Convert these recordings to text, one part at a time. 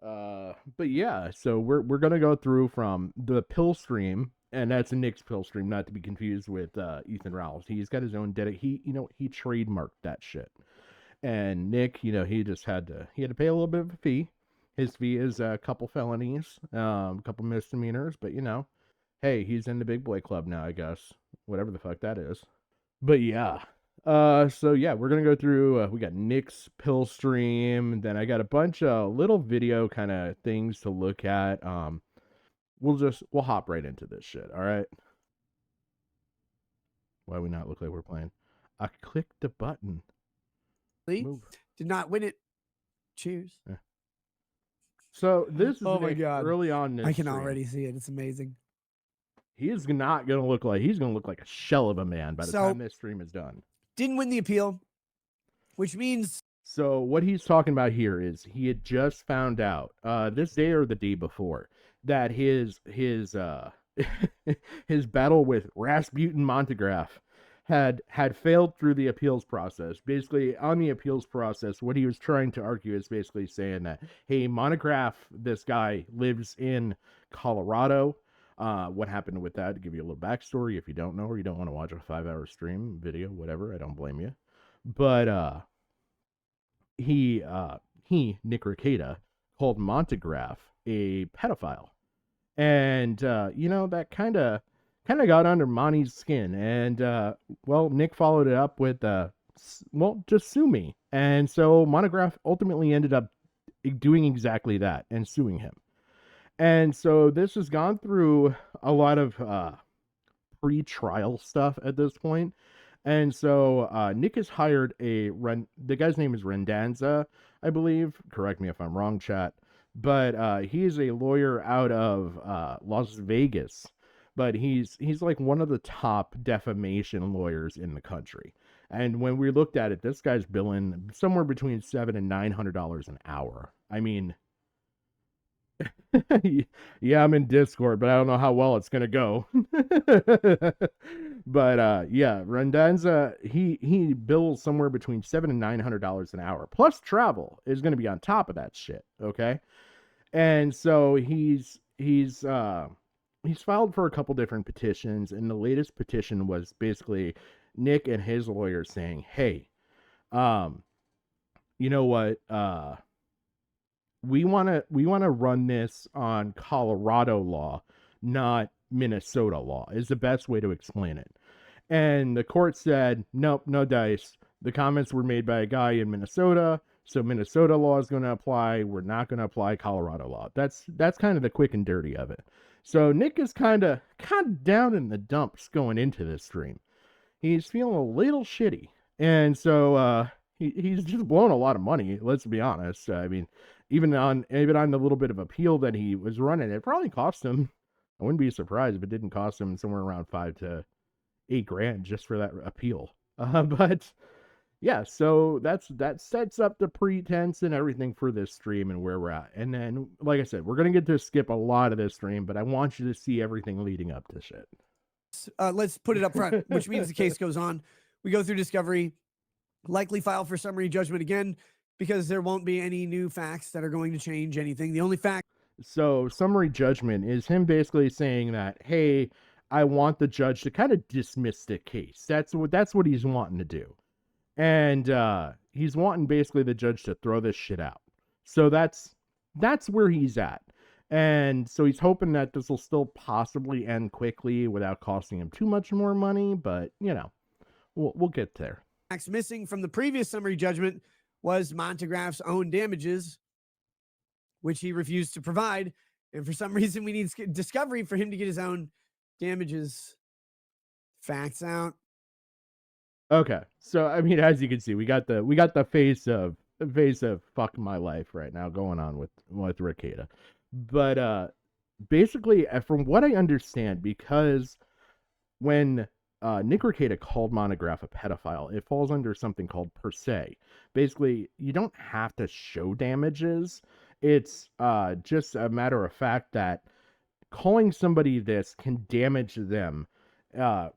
But yeah, so we're gonna go through from the Pillstream, and that's Nick's Pillstream, not to be confused with Ethan Rowell's. He's got his own he trademarked that shit. And Nick, he just had to pay a little bit of a fee. His fee is a couple felonies, a couple misdemeanors, but hey, he's in the big boy club now, I guess. Whatever the fuck that is. But yeah. So yeah, we're gonna go through. We got Nick's pill stream. Then I got a bunch of little video kind of things to look at. We'll hop right into this shit. All right. Why we not look like we're playing? I clicked the button. Move. Did not win it. Cheers. Yeah. So this is oh my God. Early on. I can already see it. It's amazing. He's not gonna look like a shell of a man by the time this stream is done. Didn't win the appeal, which means. So what he's talking about here is he had just found out this day or the day before that his his battle with Rasputin Montegraph had failed through the appeals process. Basically, on the appeals process, what he was trying to argue is basically saying that, hey, Montegraph, this guy lives in Colorado. What happened with that? To give you a little backstory, if you don't know or you don't want to watch a 5-hour stream video, whatever, I don't blame you. But he Nick Rakieta called Montegraph a pedophile, and that kind of got under Monty's skin, and well, Nick followed it up with just sue me, and so Montegraph ultimately ended up doing exactly that and suing him. And so this has gone through a lot of pre-trial stuff at this point. And so Nick has hired the guy's name is Rendanza, I believe. Correct me if I'm wrong, chat. But he is a lawyer out of Las Vegas. But he's like one of the top defamation lawyers in the country. And when we looked at it, this guy's billing somewhere between $700 and $900 an hour. I mean, yeah, I'm in Discord, but I don't know how well it's gonna go. But yeah, Rendanza, he bills somewhere between $700 and $900 an hour, plus travel is gonna be on top of that shit. Okay, and so he's filed for a couple different petitions, and the latest petition was basically Nick and his lawyer saying, hey, you know what, we want to run this on Colorado law, not Minnesota law, is the best way to explain it. And the court said, nope, no dice. The comments were made by a guy in Minnesota, so Minnesota law is going to apply. We're not going to apply Colorado law. That's kind of the quick and dirty of it. So Nick is kind of down in the dumps going into this stream. He's feeling a little shitty, and so he's just blown a lot of money. Let's be honest. I mean, even on the little bit of appeal that he was running, it probably cost him. I wouldn't be surprised if it didn't cost him somewhere around $5 to $8 just for that appeal. But yeah, so that sets up the pretense and everything for this stream and where we're at. And then, like I said, we're gonna get to skip a lot of this stream, but I want you to see everything leading up to shit. Let's put it up front, which means the case goes on. We go through discovery, likely file for summary judgment again, because there won't be any new facts that are going to change anything. The only fact. So summary judgment is him basically saying that, hey, I want the judge to kind of dismiss the case. That's what he's wanting to do. And he's wanting basically the judge to throw this shit out. So that's where he's at. And so he's hoping that this will still possibly end quickly without costing him too much more money. But, we'll get there. Facts missing from the previous summary judgment was Montegraph's own damages, which he refused to provide. And for some reason, we need discovery for him to get his own damages facts out. Okay. So, I mean, as you can see, we got the face of fuck my life right now going on with Rakieta. But basically, from what I understand, because when Nick Rakieta called Montegraph a pedophile, it falls under something called per se. Basically, you don't have to show damages. It's just a matter of fact that calling somebody this can damage them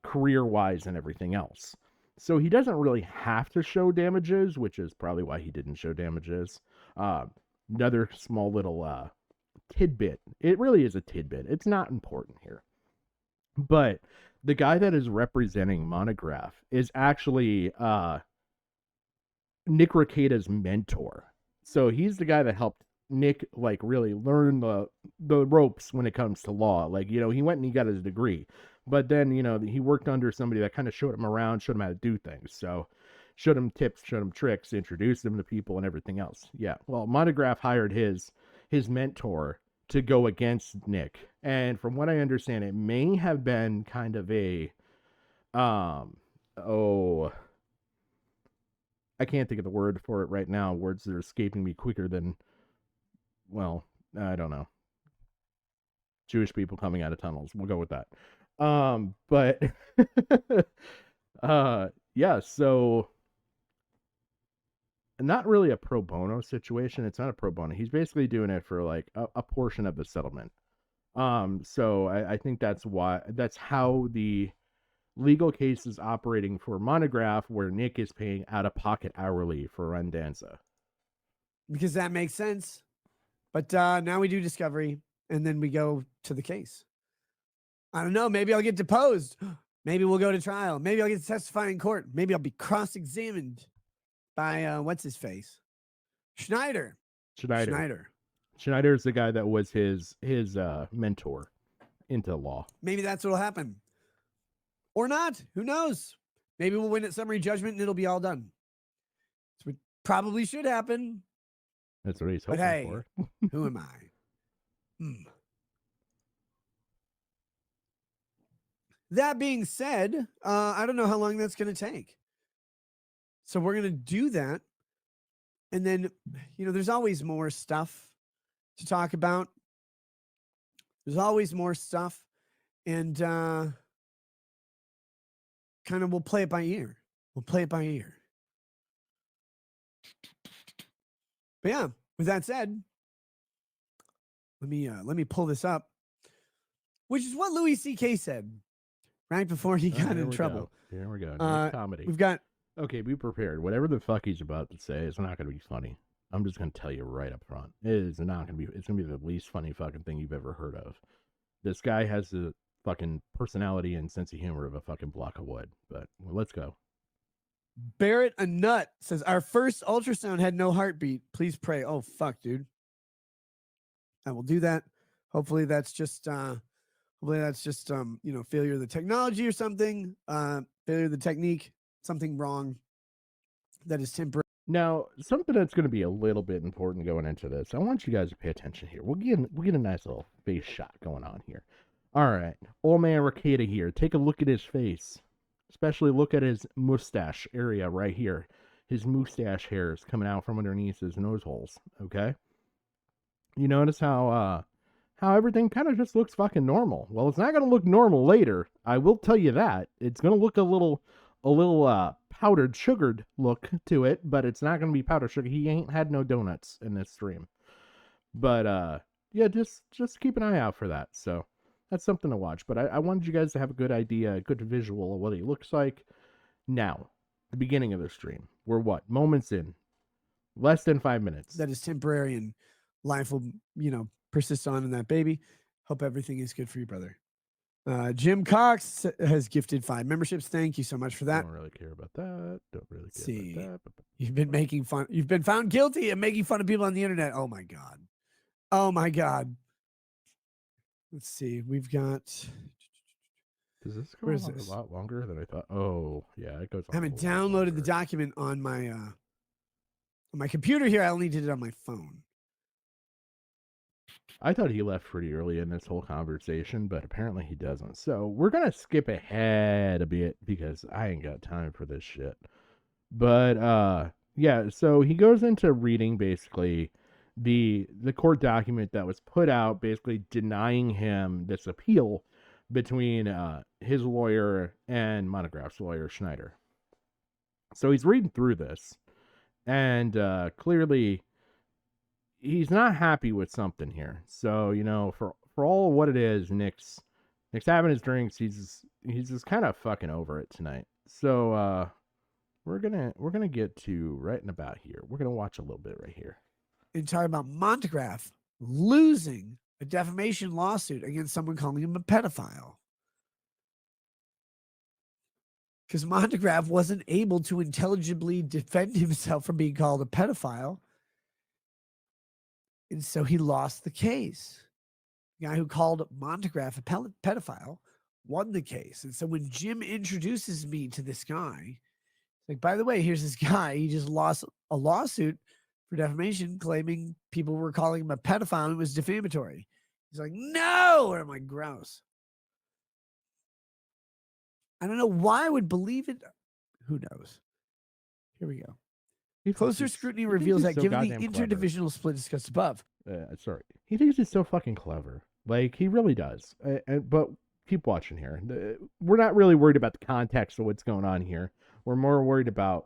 career-wise and everything else. So he doesn't really have to show damages, which is probably why he didn't show damages. another small little tidbit. It really is a tidbit. It's not important here. But the guy that is representing Monograph is actually Nick Rakieta's mentor. So he's the guy that helped Nick like really learn the ropes when it comes to law. Like, he went and he got his degree. But then, he worked under somebody that kind of showed him around, showed him how to do things. So showed him tips, showed him tricks, introduced him to people and everything else. Yeah. Well, Monograph hired his mentor to go against Nick. And from what I understand, it may have been kind of a oh, I can't think of the word for it right now. Words that are escaping me quicker than, well, I don't know. Jewish people coming out of tunnels. We'll go with that. But yeah, so not really a pro bono situation. It's not a pro bono. He's basically doing it for like a portion of the settlement. So I think that's how the legal case is operating for Monograph, where Nick is paying out of pocket hourly for Rendanza. Because that makes sense. But now we do discovery, and then we go to the case. I don't know. Maybe I'll get deposed. Maybe we'll go to trial. Maybe I'll get to testify in court. Maybe I'll be cross-examined by what's his face, Schneider. Schneider is the guy that was his mentor into law. Maybe that's what'll happen, or not. Who knows? Maybe we'll win at summary judgment and it'll be all done. That's what probably should happen. That's what he's hoping for. Who am I? That being said, I don't know how long that's going to take. So we're going to do that. And then, there's always more stuff to talk about. There's always more stuff. And kind of we'll play it by ear. But yeah, with that said, let me pull this up, which is what Louis C.K. said right before he got in trouble. Here we go. Comedy. We've got. Okay, be prepared. Whatever the fuck he's about to say is not going to be funny. I'm just going to tell you right up front. It is not going to be. It's going to be the least funny fucking thing you've ever heard of. This guy has the fucking personality and sense of humor of a fucking block of wood. But let's go. Barrett a Nut says, our first ultrasound had no heartbeat. Please pray. Oh, fuck, dude. I will do that. Hopefully that's just failure of the technology or something. Failure of the technique. Something wrong that is temporary. Now, something that's going to be a little bit important going into this. I want you guys to pay attention here. We'll get a nice little face shot going on here. All right. Old man Rakieta here. Take a look at his face. Especially look at his mustache area right here. His mustache hairs coming out from underneath his nose holes. Okay? You notice how everything kind of just looks fucking normal. Well, it's not going to look normal later. I will tell you that. It's going to look a little powdered, sugared look to it, but it's not going to be powdered sugar. He ain't had no donuts in this stream. But, yeah, just keep an eye out for that. So that's something to watch. But I wanted you guys to have a good idea, a good visual of what he looks like. Now, the beginning of the stream. We're what? Moments in. Less than 5 minutes. That is temporary, and life will, persist on in that baby. Hope everything is good for you, brother. Jim Cox has gifted 5 memberships. Thank you so much for that. Don't really care about that. Don't really care about that. You've been making fun. You've been found guilty of making fun of people on the internet. Oh my God. Oh my God. Let's see. We've got. Does this go on a lot longer than I thought? Oh, yeah, it goes on. I haven't downloaded the document on my computer here. I only did it on my phone. I thought he left pretty early in this whole conversation, but apparently he doesn't. So we're going to skip ahead a bit because I ain't got time for this shit. But, yeah, so he goes into reading basically the court document that was put out, basically denying him this appeal between his lawyer and Monograph's lawyer, Schneider. So he's reading through this, and clearly he's not happy with something here. So, for all what it is, Nick's having his drinks. He's just kind of fucking over it tonight. So we're gonna get to right in about here. We're gonna watch a little bit right here. and talking about Montegraph losing a defamation lawsuit against someone calling him a pedophile. Because Montegraph wasn't able to intelligibly defend himself from being called a pedophile. And so he lost the case. The guy who called Montegraph a pedophile won the case. And so when Jim introduces me to this guy, like, by the way, here's this guy. He just lost a lawsuit for defamation claiming people were calling him a pedophile and it was defamatory. He's like, no! And I'm like, gross. I don't know why I would believe it. Who knows? Here we go. Closer scrutiny reveals that given the interdivisional split discussed above. Sorry. He thinks he's so fucking clever. Like, he really does. But keep watching here. We're not really worried about the context of what's going on here. We're more worried about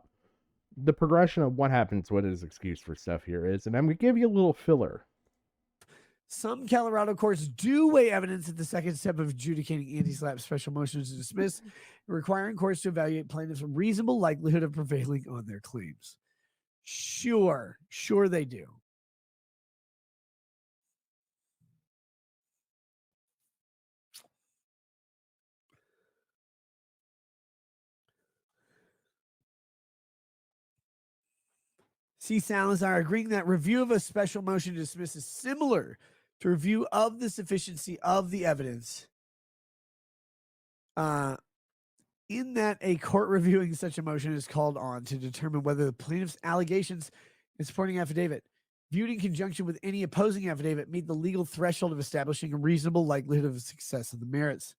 the progression of what happens, what his excuse for stuff here is. And I'm going to give you a little filler. Some Colorado courts do weigh evidence at the second step of adjudicating anti-SLAPP special motions to dismiss, requiring courts to evaluate plaintiffs' reasonable likelihood of prevailing on their claims. Sure they do. C. Salazar agreeing that review of a special motion to dismiss is similar to review of the sufficiency of the evidence. In that a court reviewing such a motion is called on to determine whether the plaintiff's allegations and supporting affidavit, viewed in conjunction with any opposing affidavit, meet the legal threshold of establishing a reasonable likelihood of success of the merits.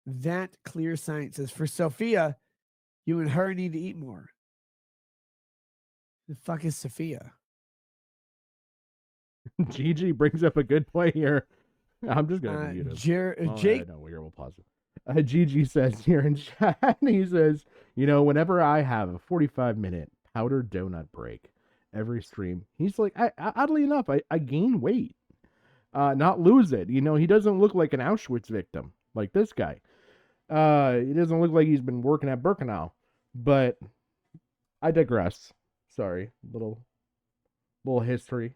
That clear science says, for Sophia, you and her need to eat more. The fuck is Sophia? Gigi brings up a good point here. I'm just going to mute him. Jake. No, we'll pause it. Gigi says here in chat, he says, whenever I have a 45-minute powdered donut break every stream, he's like, oddly enough, I gain weight, not lose it. He doesn't look like an Auschwitz victim like this guy. He doesn't look like he's been working at Birkenau, but I digress. Sorry, little history.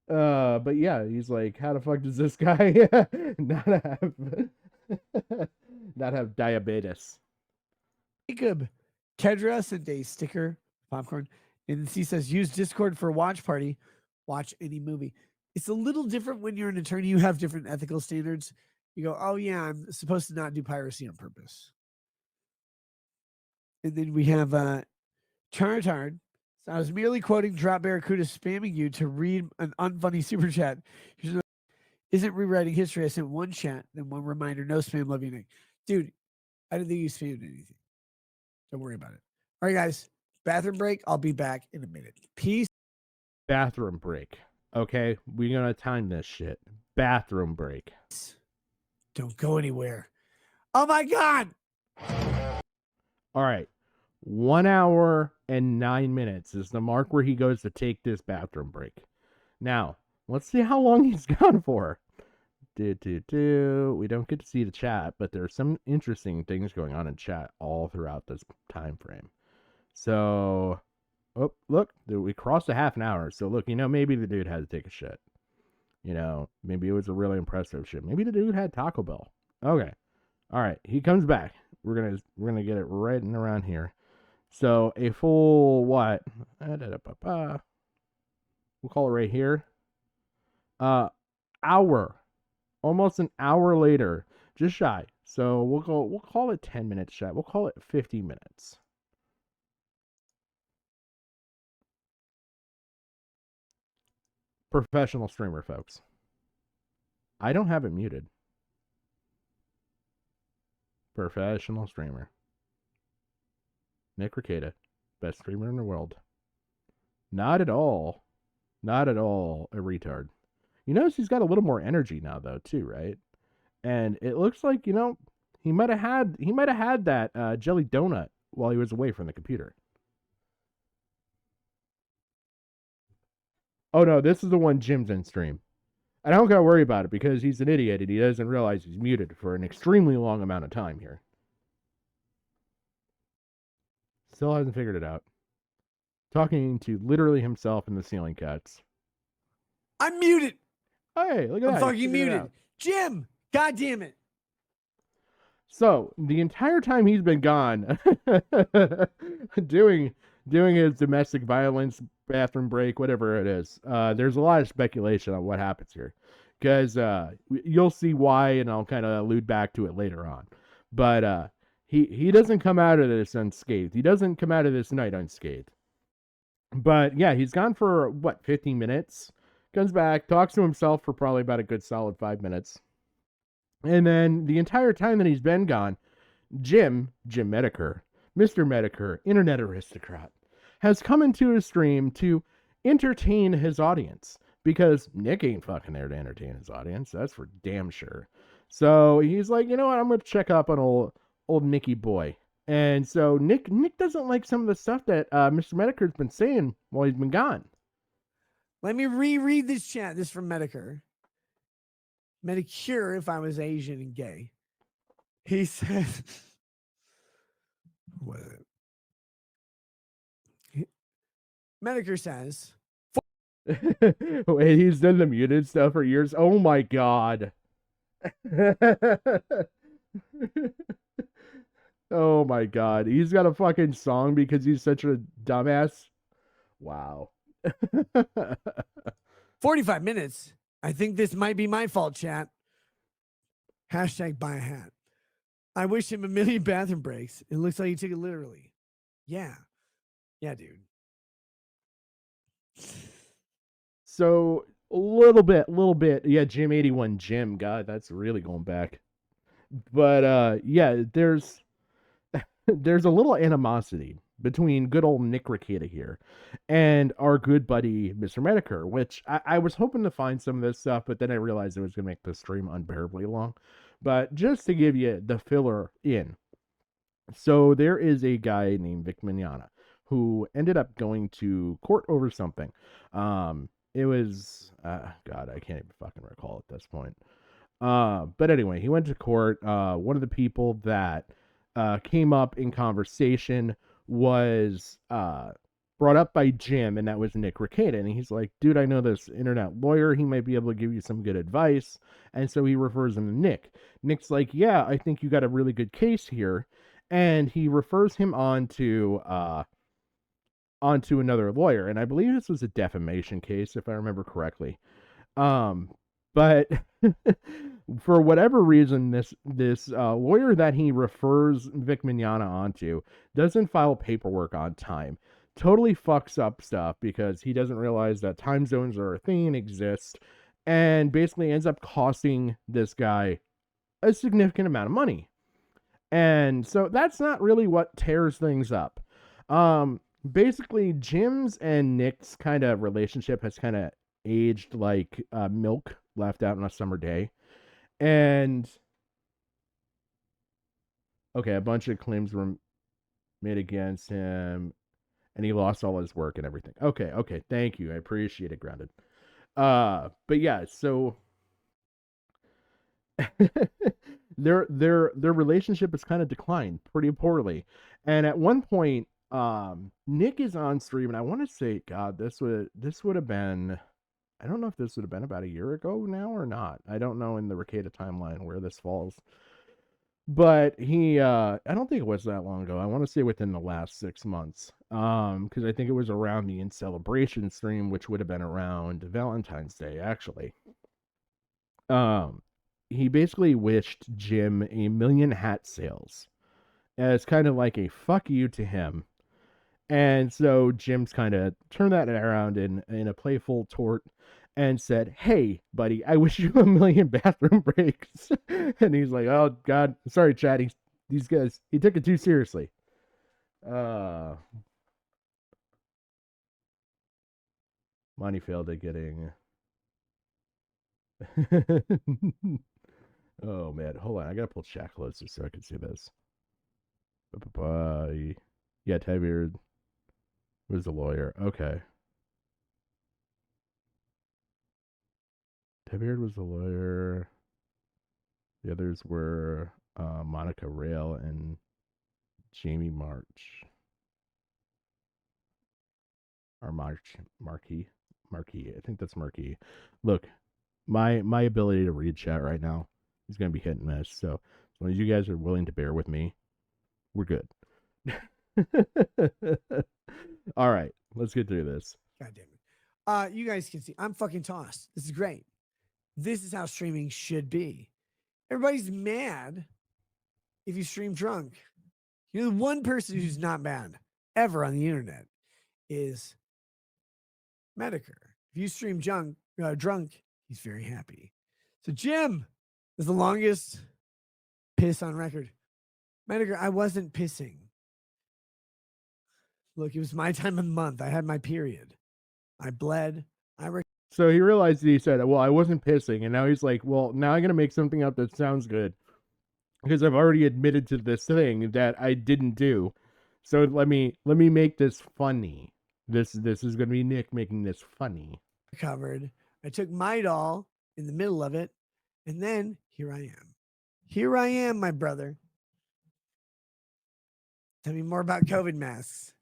But yeah, he's like, how the fuck does this guy not have diabetes? Jacob Kedra sent a sticker, popcorn, and he says, use Discord for a watch party. Watch any movie. It's a little different when you're an attorney. You have different ethical standards. You go, oh yeah, I'm supposed to not do piracy on purpose. And then we have Chartard. So I was merely quoting Drop Barracuda spamming you to read an unfunny super chat. Isn't rewriting history. I sent one chat, then one reminder. No spam, love you, Nick. Dude, I didn't think you spammed anything. Don't worry about it. All right, guys. Bathroom break. I'll be back in a minute. Peace. Bathroom break. Okay? We're going to time this shit. Bathroom break. Don't go anywhere. Oh, my God. All right. 1 hour and 9 minutes is the mark where he goes to take this bathroom break. Now, let's see how long he's gone for. We don't get to see the chat, but there are some interesting things going on in chat all throughout this time frame. So, oh, look, we crossed a half an hour. So, look, maybe the dude had to take a shit. Maybe it was a really impressive shit. Maybe the dude had Taco Bell. Okay. All right. He comes back. We're gonna get it right in around here. So a full what? We'll call it right here. Hour. Almost an hour later. Just shy. So we'll call it 10 minutes shy. We'll call it 50 minutes. Professional streamer, folks. I don't have it muted. Professional streamer. Nick Rakieta, best streamer in the world. Not at all a retard. You notice he's got a little more energy now, though, too, right? And it looks like, he might have had that jelly donut while he was away from the computer. Oh no, this is the one Jim's in stream. I don't gotta worry about it because he's an idiot and he doesn't realize he's muted for an extremely long amount of time here. Still hasn't figured it out. talking to literally himself in the ceiling cats. I'm muted. Hey, look at I'm that. fucking muted. Jim, God damn it. So the entire time he's been gone, doing his domestic violence bathroom break, whatever it is. There's a lot of speculation on what happens here, because you'll see why, and I'll kind of allude back to it later on. But he doesn't come out of this unscathed. He doesn't come out of this night unscathed. But yeah, he's gone for what, 15 minutes. Comes back, talks to himself for probably about a good solid 5 minutes. And then the entire time that he's been gone, Jim Medicare, Mr. Medicare, internet aristocrat, has come into his stream to entertain his audience, because Nick ain't fucking there to entertain his audience. That's for damn sure. So he's like, you know what? I'm going to check up on old Nicky boy. And so Nick doesn't like some of the stuff that Mr. Medicare's been saying while he's been gone. Let me reread this chat. This is from Medicare. Medicure, if I was Asian and gay. He said, what? Medicare says, Wait, he's done the muted stuff for years. Oh my god. Oh my god. He's got a fucking song because he's such a dumbass. Wow. 45 minutes. I think this might be my fault, chat. Hashtag buy a hat. I wish him a million bathroom breaks. It looks like he took it literally. Yeah. Yeah, dude. So a little bit. Yeah, Jim 81 Jim. God, that's really going back. But yeah, there's a little animosity between good old Nick Rakieta here and our good buddy Mr. Medicare, which I was hoping to find some of this stuff, but then I realized it was going to make the stream unbearably long. But just to give you the filler in, so there is a guy named Vic Mignogna who ended up going to court over something. It was, God, I can't even fucking recall at this point. But anyway, he went to court. One of the people that came up in conversation was brought up by Jim, and that was Nick Rakieta. And he's like, dude, I know this internet lawyer. He might be able to give you some good advice. And so he refers him to Nick. Nick's like, yeah, I think you got a really good case here. And he refers him on to onto another lawyer. And I believe this was a defamation case, if I remember correctly. But for whatever reason, this lawyer that he refers Vic Mignogna onto doesn't file paperwork on time. Totally fucks up stuff because he doesn't realize that time zones are a thing and exist, and basically ends up costing this guy a significant amount of money. And so that's not really what tears things up. Basically, Jim's and Nick's kind of relationship has kind of aged like milk left out on a summer day. And okay, a bunch of claims were made against him, and he lost all his work and everything. Okay, thank you. I appreciate it, Grounded. But yeah, so their relationship has kind of declined pretty poorly. And at one point, Nick is on stream, and I want to say, God, this would have been, I don't know if this would have been about a year ago now or not. I don't know in the Rakieta timeline where this falls. But he I don't think it was that long ago. I want to say within the last 6 months. Because I think it was around the In Celebration stream, which would have been around Valentine's Day, actually. He basically wished Jim a million hat sales as kind of like a fuck you to him. And so Jim's kind of turned that around in a playful tort and said, hey, buddy, I wish you a million bathroom breaks. And he's like, oh, God, sorry, Chad. These guys, he took it too seriously. Monty failed at getting. Oh, man. Hold on. I got to pull chat closer so I can see this. Yeah, Tybbeard was the lawyer. Okay. Tybbeard was the lawyer. The others were Monica Rail and Jamie March. Or Marquee. I think that's Marquee. Look, my ability to read chat right now is going to be hit and miss. So as long as you guys are willing to bear with me, we're good. All right, let's get through this. God damn it. You guys can see I'm fucking tossed. This is great. This is how streaming should be. Everybody's mad if you stream drunk. You know, the one person who's not mad ever on the internet is Medicare. If you stream drunk, he's very happy. So Jim is the longest piss on record. Medicare, I wasn't pissing. Look, it was my time of month. I had my period. I bled. So he realized that he said, well, I wasn't pissing. And now he's like, well, now I'm going to make something up that sounds good because I've already admitted to this thing that I didn't do. So let me make this funny. This is going to be Nick making this funny. Recovered. I took Midol in the middle of it. And then here I am. Here I am, my brother. Tell me more about COVID masks.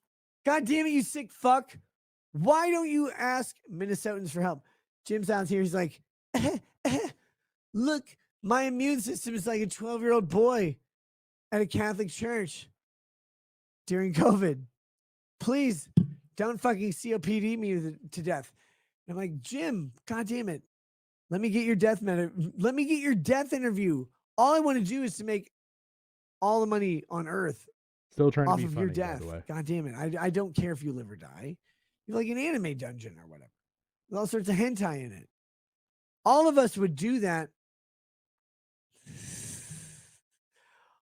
God damn it, you sick fuck. Why don't you ask Minnesotans for help? Jim's out here. He's like, look, my immune system is like a 12-year-old boy at a Catholic church during COVID. Please don't fucking COPD me to death. And I'm like, Jim, God damn it. Let me get your death interview. All I want to do is to make all the money on earth Still trying off to be of funny, your death. God damn it. I don't care if you live or die. You're like an anime dungeon or whatever. With all sorts of hentai in it. All of us would do that.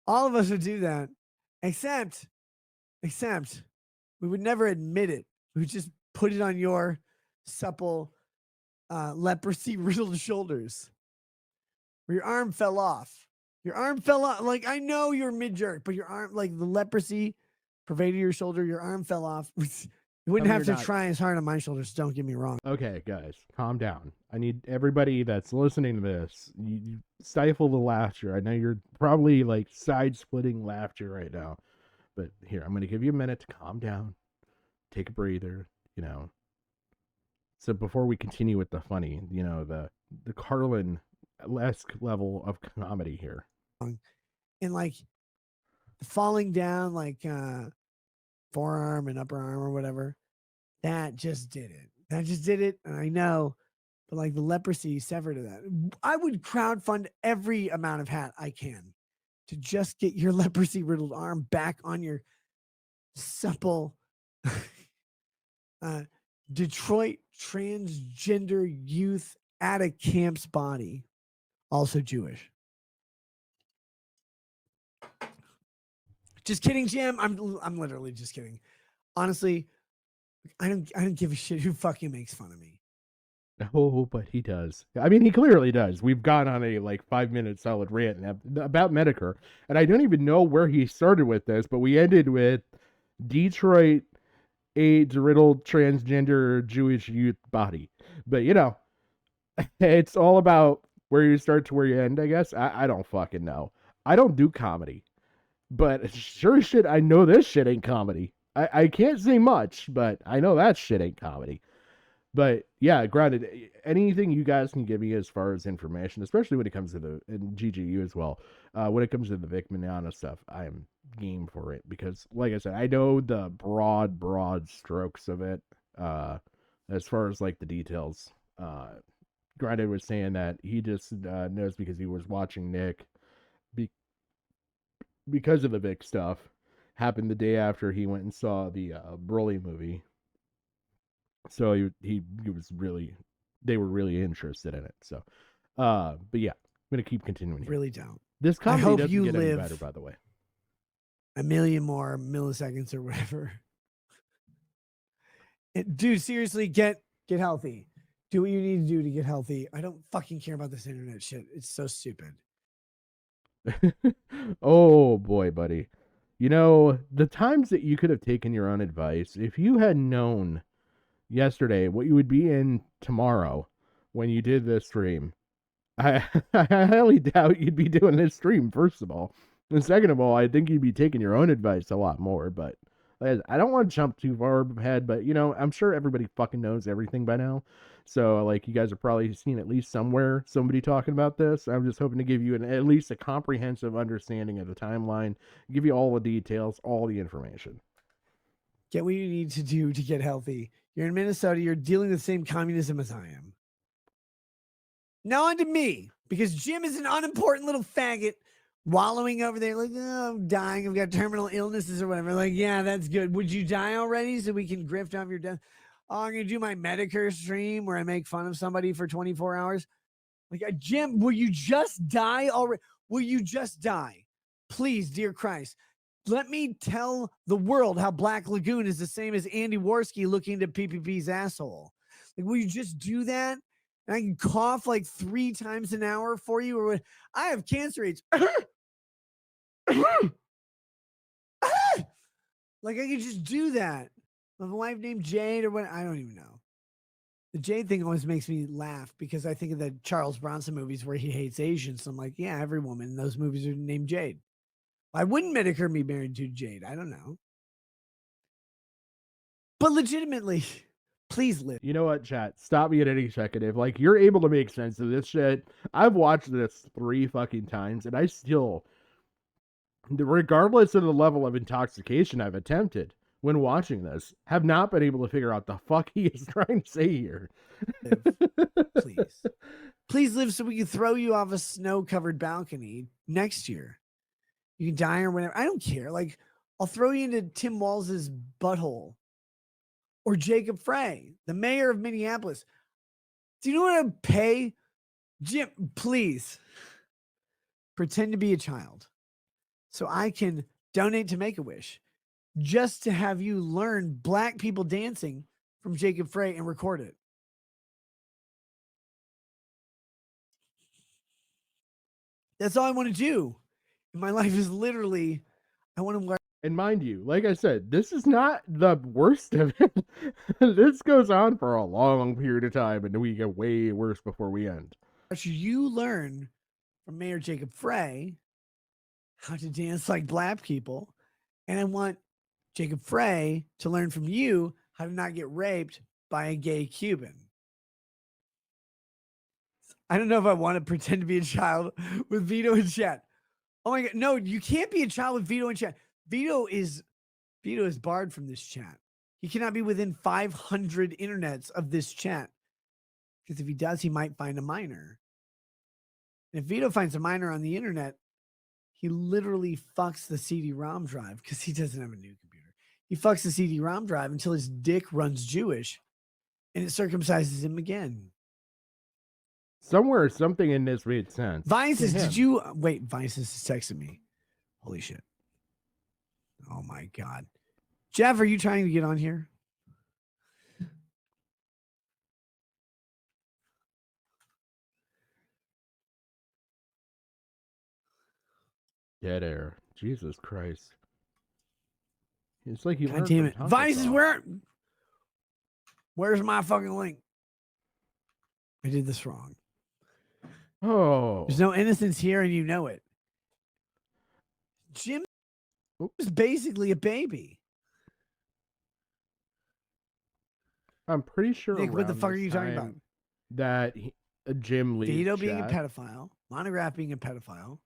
All of us would do that. Except we would never admit it. We would just put it on your supple, leprosy riddled shoulders. Where your arm fell off. Your arm fell off. Like, I know you're mid-jerk, but your arm, like the leprosy pervaded your shoulder, your arm fell off. You wouldn't have to try as hard on my shoulders, don't get me wrong. Okay, guys, calm down. I need everybody that's listening to this, you stifle the laughter. I know you're probably like side-splitting laughter right now. But here, I'm going to give you a minute to calm down, take a breather, So before we continue with the funny, the Carlin-esque level of comedy here. And like falling down, like forearm and upper arm or whatever, that just did it. And I know, but like the leprosy severed of that. I would crowdfund every amount of hat I can to just get your leprosy riddled arm back on your supple Detroit transgender youth at a camp's body, also Jewish. Just kidding, Jim. I'm literally just kidding. Honestly, I don't give a shit who fucking makes fun of me. Oh, but he does. I mean, he clearly does. We've gone on a 5-minute solid rant about Medicare, and I don't even know where he started with this, but we ended with Detroit AIDS-riddled transgender Jewish youth body. But it's all about where you start to where you end, I guess. I don't fucking know. I don't do comedy. But sure as shit, I know this shit ain't comedy. I can't say much, but I know that shit ain't comedy. But yeah, granted, anything you guys can give me as far as information, especially when it comes to and GGU as well, when it comes to the Vic Mignogna stuff, I am game for it. Because, like I said, I know the broad strokes of it, as far as like the details. Granted was saying that he just knows because he was watching Nick because of the Vic stuff happened the day after he went and saw the Broly movie. So he was really, they were really interested in it. So, but yeah, I'm gonna keep continuing here. Really don't. This comedy doesn't get any better, by the way. A million more milliseconds or whatever. Dude, seriously, get healthy. Do what you need to do to get healthy. I don't fucking care about this internet shit. It's so stupid. Oh boy, buddy. The times that you could have taken your own advice, if you had known yesterday what you would be in tomorrow when you did this stream, I highly doubt you'd be doing this stream, first of all. And second of all, I think you'd be taking your own advice a lot more, but I don't want to jump too far ahead, but I'm sure everybody fucking knows everything by now. So like you guys have probably seen at least somewhere somebody talking about this. I'm just hoping to give you at least a comprehensive understanding of the timeline, give you all the details, all the information. Get what you need to do to get healthy. You're in Minnesota. You're dealing with the same communism as I am. Now on to me, because Jim is an unimportant little faggot wallowing over there like, oh, I'm dying. I've got terminal illnesses or whatever. Like, yeah, that's good. Would you die already so we can grift off your death? Oh, I'm going to do my Medicare stream where I make fun of somebody for 24 hours. Like, Jim, will you just die already? Will you just die? Please, dear Christ. Let me tell the world how Black Lagoon is the same as Andy Worski looking into PPP's asshole. Like, will you just do that? And I can cough like 3 times an hour for you, or what? I have cancer rates. Like I could just do that. I have a wife named Jade or what? I don't even know. The Jade thing always makes me laugh because I think of the Charles Bronson movies where he hates Asians. So I'm like, yeah, every woman in those movies are named Jade. Why wouldn't Medicare be married to Jade? I don't know. But legitimately, please live. You know what, chat? Stop me at any second. If like you're able to make sense of this shit, I've watched this 3 fucking times and I still, regardless of the level of intoxication I've attempted when watching this, have not been able to figure out the fuck he is trying to say here. Please. Please live so we can throw you off a snow-covered balcony next year. You can die or whatever. I don't care. Like, I'll throw you into Tim Walz's butthole. Or Jacob Frey, the mayor of Minneapolis. Do you know what I'd pay? Jim, please pretend to be a child so I can donate to Make-A-Wish just to have you learn Black people dancing from Jacob Frey and record it. That's all I want to do. My life is literally, I want to learn. And mind you, like I said, this is not the worst of it. This goes on for a long period of time, and we get way worse before we end. You learn from Mayor Jacob Frey how to dance like Black people, and I want Jacob Frey to learn from you how to not get raped by a gay Cuban. I don't know if I want to pretend to be a child with Vito and chat. Oh my God. No, you can't be a child with Vito and chat. Vito is barred from this chat. He cannot be within 500 internets of this chat. Because if he does, he might find a minor. And if Vito finds a minor on the internet, he literally fucks the CD-ROM drive because he doesn't have a new computer. He fucks the CD-ROM drive until his dick runs Jewish and it circumcises him again. Somewhere, something in this made sense. Vices, did you wait? Vices is texting me. Holy shit. Oh my God. Jeff, are you trying to get on here? Dead air. Jesus Christ. It's like you God damn it. Vices, where's my fucking link? I did this wrong. Oh. There's no innocence here and you know it. Jim is basically a baby. I'm pretty sure. Nick, what the fuck are you talking about? That Jim leaves. Vito being a pedophile, Monograph being a pedophile,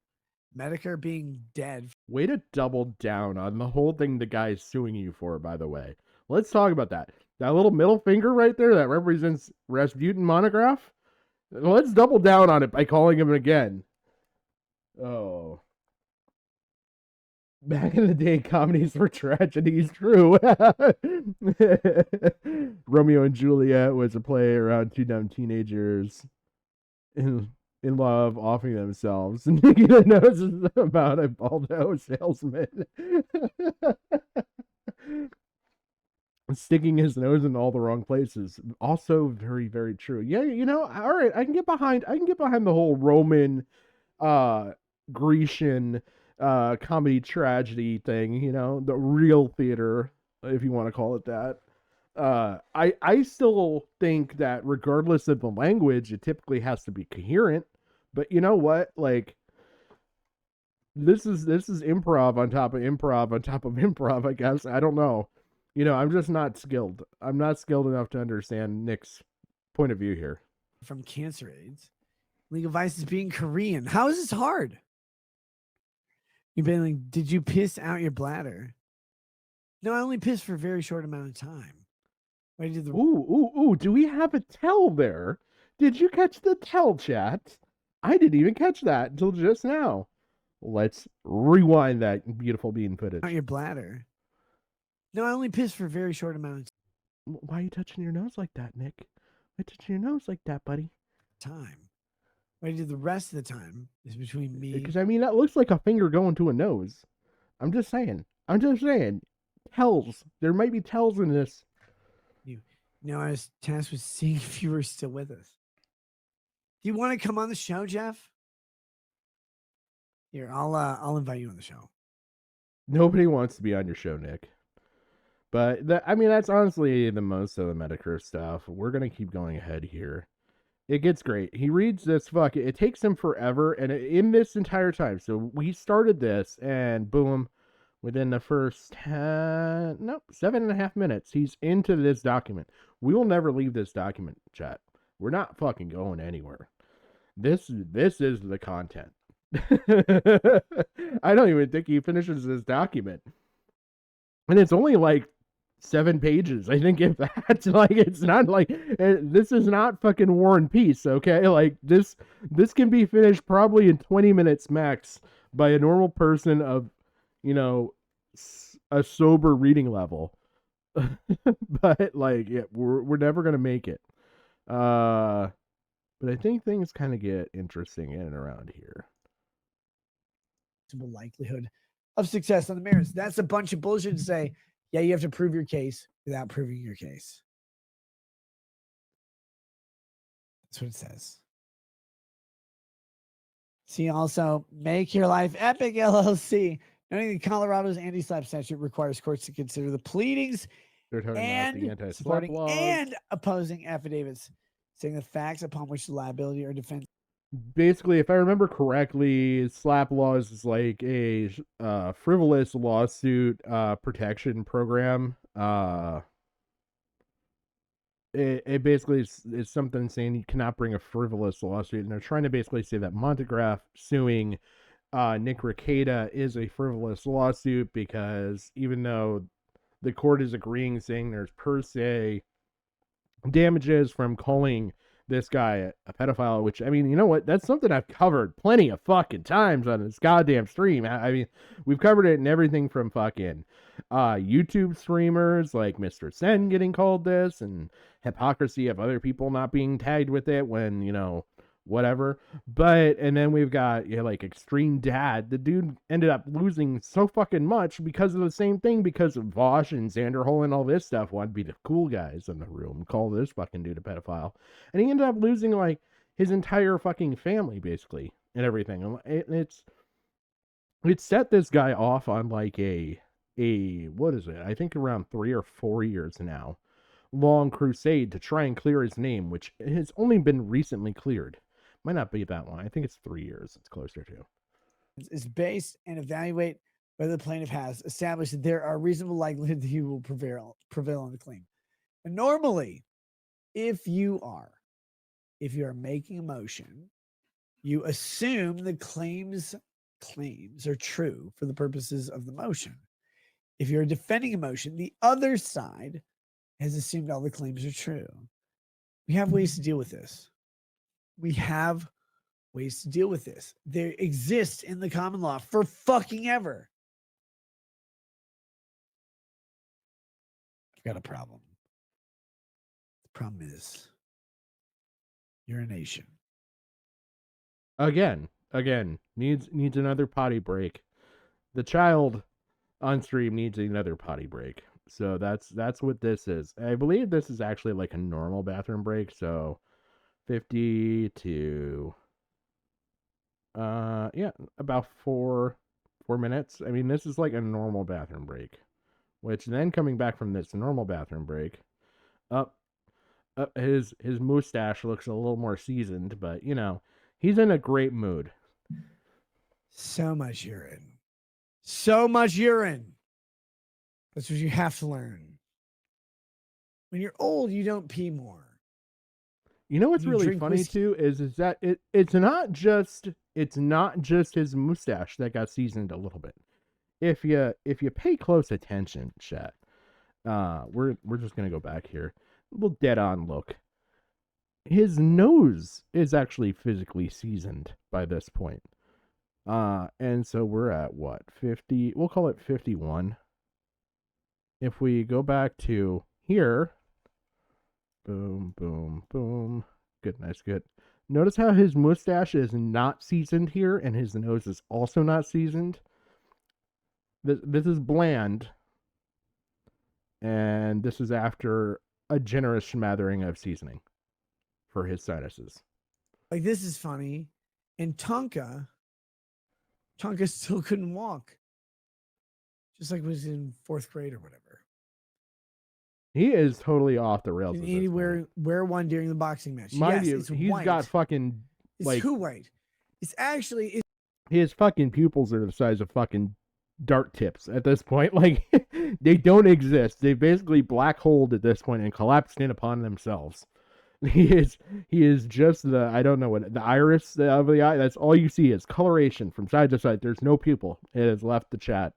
Medicare being dead. Way to double down on the whole thing the guy's suing you for, by the way. Let's talk about that. That little middle finger right there that represents Rasputin Monograph. Let's double down on it by calling him again. Oh. Back in the day, comedies were tragedies, true. Romeo and Juliet was a play around 2 dumb teenagers in love, offering themselves. Nikita knows about a Baldo salesman. Sticking his nose in all the wrong places. Also very, very true. Yeah, all right, I can get behind the whole Roman Grecian comedy tragedy thing, the real theater, if you want to call it that. I still think that regardless of the language, it typically has to be coherent. But you know what? Like, this is improv on top of improv on top of improv, I guess. I don't know. I'm just not skilled. I'm not skilled enough to understand Nick's point of view here. From cancer AIDS. Legal vices being Korean. How is this hard? You've been like, did you piss out your bladder? No, I only pissed for a very short amount of time. Why did the Ooh, do we have a tell there? Did you catch the tell, chat? I didn't even catch that until just now. Let's rewind that beautiful bean footage. out your bladder? No, I only pissed for a very short amount of Why are you touching your nose like that, Nick? Why touching your nose like that, buddy? time. What I did the rest of the time is between me. Because, I mean, that looks like a finger going to a nose. I'm just saying. Tells. There might be tells in this. No, I was tasked with seeing if you were still with us. Do you want to come on the show, Jeff? Here, I'll invite you on the show. Nobody wants to be on your show, Nick. But that's honestly the most of the Medicare stuff. We're gonna keep going ahead here. It gets great. He reads this it takes him forever, and in this entire time, so we started this, and boom, within the first 7.5 minutes, he's into this document. We will never leave this document, chat. We're not fucking going anywhere. This is the content. I don't even think he finishes this document. And it's only like 7 pages, I think, if that. Like, it's not like this is not fucking War and Peace, okay? Like, this can be finished probably in 20 minutes max by a normal person of, a sober reading level. But like, yeah, we're never gonna make it. But I think things kind of get interesting in and around here. Likelihood of success on the merits. That's a bunch of bullshit to say, yeah, you have to prove your case without proving your case. That's what it says. See, also, Make Your Life Epic LLC. Noting that Colorado's anti-slap statute requires courts to consider the pleadings and supporting and opposing affidavits, saying the facts upon which the liability or defense. Basically, if I remember correctly, slap laws is like a frivolous lawsuit protection program. It basically is something saying you cannot bring a frivolous lawsuit, and they're trying to basically say that Montegraph suing Nick Rakieta is a frivolous lawsuit because even though the court is agreeing, saying there's per se damages from calling this guy a pedophile, which, I mean, you know what? That's something I've covered plenty of fucking times on this goddamn stream. I mean, we've covered it in everything from fucking YouTube streamers like Mr. Sen getting called this, and hypocrisy of other people not being tagged with it when, whatever. And then we've got like Extreme Dad. The dude ended up losing so fucking much because of the same thing, because of Vosh and Xanderhole and all this stuff wanted to be the cool guys in the room, call this fucking dude a pedophile, and he ended up losing like his entire fucking family basically and everything. It's set this guy off on like a what is it, I think around 3 or 4 years now long crusade to try and clear his name, which has only been recently cleared. Might not be that long. I think it's 3 years. It's closer to. Is based and evaluate whether the plaintiff has established that there are reasonable likelihood that he will prevail on the claim. And normally, if you are making a motion, you assume the claims are true for the purposes of the motion. If you're defending a motion, the other side has assumed all the claims are true. We have ways to deal with this. They exist in the common law for fucking ever. I've got a problem. The problem is urination. Again, needs another potty break. The child on stream needs another potty break. So that's what this is. I believe this is actually like a normal bathroom break. So 50 to about 4 minutes. I mean, this is like a normal bathroom break, which then coming back from this normal bathroom break, his mustache looks a little more seasoned, but he's in a great mood. So much urine. So much urine. That's what you have to learn. When you're old, you don't pee more. You know what's You really drink funny whiskey. too is that it's not just his mustache that got seasoned a little bit. If you pay close attention, chat, we're just gonna go back here. We'll dead on look. His nose is actually physically seasoned by this point. And so we're at what, 50? We'll call it 51. If we go back to here, boom, boom, boom. Good, nice, good. Notice how his mustache is not seasoned here, and his nose is also not seasoned. This is bland, and this is after a generous smattering of seasoning for his sinuses. Like, this is funny. And Tonka still couldn't walk. Just like was in 4th grade or whatever. He is totally off the rails. Did Andy wear one during the boxing match? Mind yes, you, it's he's white. got fucking It's who white? It's actually his fucking pupils are the size of fucking dart tips at this point. Like, they don't exist. They basically black holed at this point and collapsed in upon themselves. He is just the, I don't know what, the iris of the eye. That's all you see is coloration from side to side. There's no pupil. It has left the chat.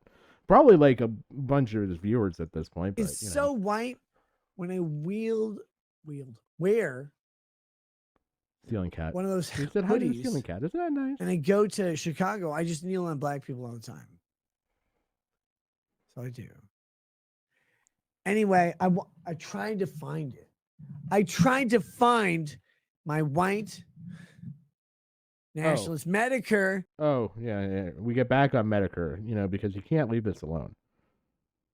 Probably like a bunch of his viewers at this point. But, it's so white. When I wear Ceiling cat. one of those He said, "Hi to the hoodies, ceiling cat." Isn't that nice? and I go to Chicago, I just kneel on black people all the time. So I do. Anyway, I tried to find it. I tried to find my white nationalist Medicare. Oh, yeah. We get back on Medicare, because you can't leave this alone.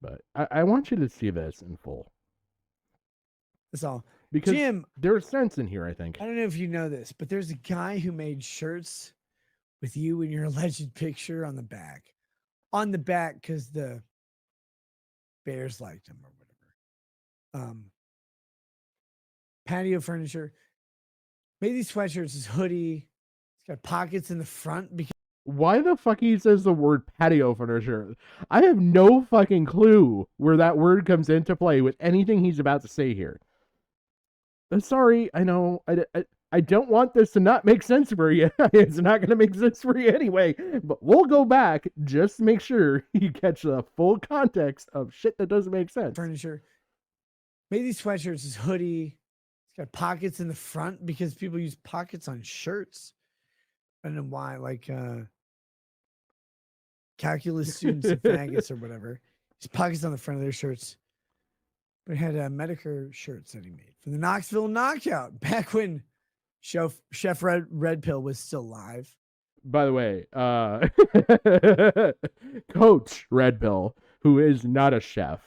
But I want you to see this in full. That's all. Because Jim, there's sense in here, I think. I don't know if you know this, but there's a guy who made shirts with you and your alleged picture on the back. On the back, because the Bears liked him or whatever. Patio furniture. Made these sweatshirts, his hoodie. It's got pockets in the front. Because why the fuck he says the word patio furniture? I have no fucking clue where that word comes into play with anything he's about to say here. Sorry, I know. I don't want this to not make sense for you. It's not going to make sense for you anyway. But we'll go back just to make sure you catch the full context of shit that doesn't make sense. Furniture. Made these sweatshirts, his hoodie. It's got pockets in the front because people use pockets on shirts. I don't know why, like calculus students and faggots or whatever. Just pockets on the front of their shirts. But it had Medicare shirts that he made from the Knoxville Knockout back when Chef Red Pill was still live. By the way, Coach Red Pill, who is not a chef,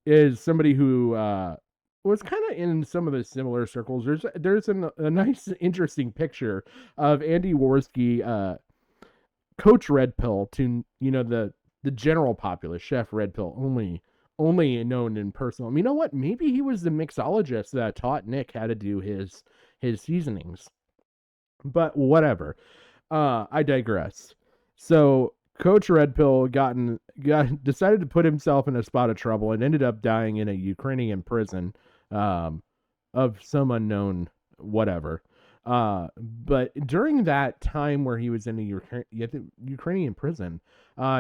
is somebody who was kind of in some of the similar circles. There's a nice, interesting picture of Andy Worski, Coach Red Pill, to the general populace, Chef Red Pill only known in personal. You know what? Maybe he was the mixologist that taught Nick how to do his seasonings. But whatever. I digress. So Coach Red Pill decided to put himself in a spot of trouble and ended up dying in a Ukrainian prison of some unknown whatever. But during that time where he was in a Ukrainian prison,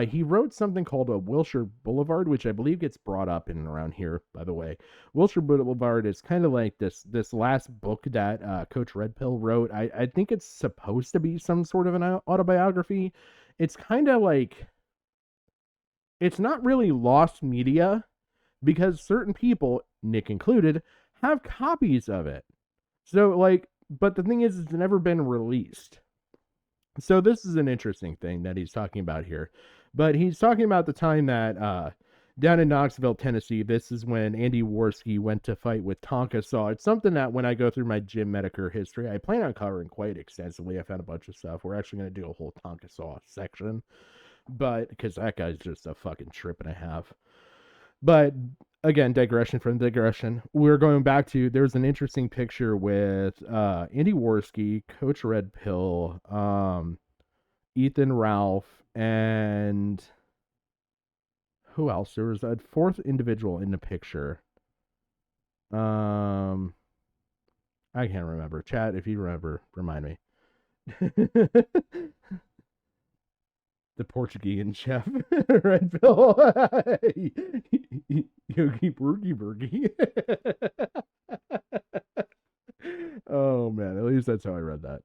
he wrote something called a Wilshire Boulevard, which I believe gets brought up in and around here, by the way. Wilshire Boulevard is kind of like this last book that Coach Red Pill wrote. I think it's supposed to be some sort of an autobiography. It's kind of like, it's not really lost media because certain people, Nick included, have copies of it. So, but the thing is, it's never been released. So this is an interesting thing that he's talking about here. But he's talking about the time that down in Knoxville, Tennessee, this is when Andy Worski went to fight with Tonka Saw. It's something that when I go through my Jim Medicare history, I plan on covering quite extensively. I found a bunch of stuff. We're actually going to do a whole Tonka Saw section. But because that guy's just a fucking trip and a half. But again, digression from digression. We're going back to, there's an interesting picture with Andy Worski, Coach Red Pill, Ethan, Ralph, and who else? There was a fourth individual in the picture. Um, I can't remember. Chat, if you remember, remind me. The Portuguese chef, Red Pill. Yogi Burgi Burgi. Oh man, at least that's how I read that.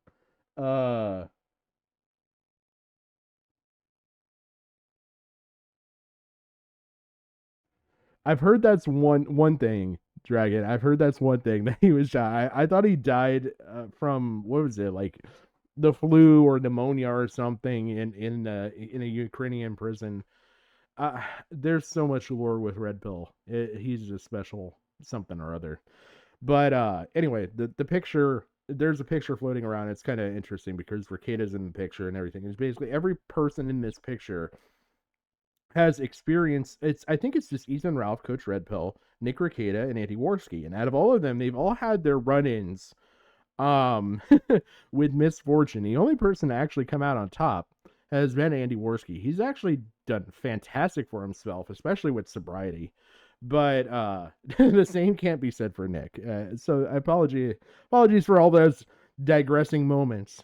I've heard that's one thing, Dragon. I've heard that's one thing that he was shot. I thought he died from what was it, like the flu or pneumonia or something in a Ukrainian prison. There's so much lore with Red Pill. He's a special something or other. But anyway, the picture, there's a picture floating around. It's kind of interesting because Rakieta's in the picture and everything. It's basically every person in this picture has experience. I think it's just Ethan, Ralph, Coach Red Pill, Nick Rakieta, and Andy Worski. And out of all of them, they've all had their run-ins um with misfortune. The only person to actually come out on top has been Andy Worski. He's actually done fantastic for himself, especially with sobriety. But the same can't be said for Nick. So apologies for all those digressing moments.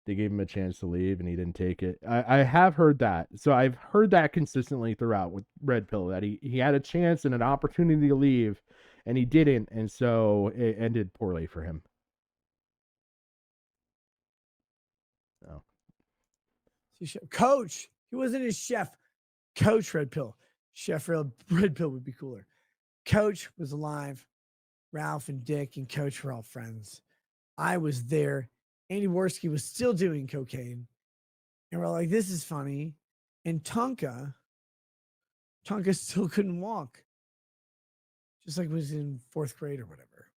They gave him a chance to leave and he didn't take it. I have heard that. So I've heard that consistently throughout with Red Pill, that he had a chance and an opportunity to leave and he didn't. And so it ended poorly for him. So. Coach, he wasn't his chef. Coach Red Pill. Chef Red Pill would be cooler. Coach was alive. Ralph and Dick and Coach were all friends. I was there. Andy Worski was still doing cocaine. And we're like, this is funny. And Tonka still couldn't walk. Just like was in fourth grade or whatever.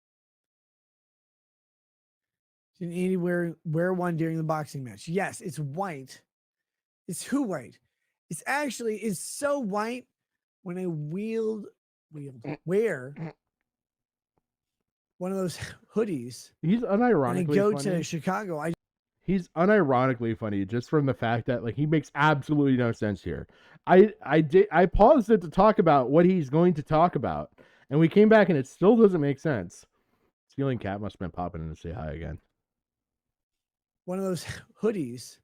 Did Andy wear one during the boxing match? Yes, it's white. It's who white? It's so white when I wear one of those hoodies. He's unironically and I go funny. to Chicago. He's unironically funny just from the fact that like he makes absolutely no sense here. I paused it to talk about what he's going to talk about, and we came back and it still doesn't make sense. Stealing Cat must have been popping in to say hi again. One of those hoodies,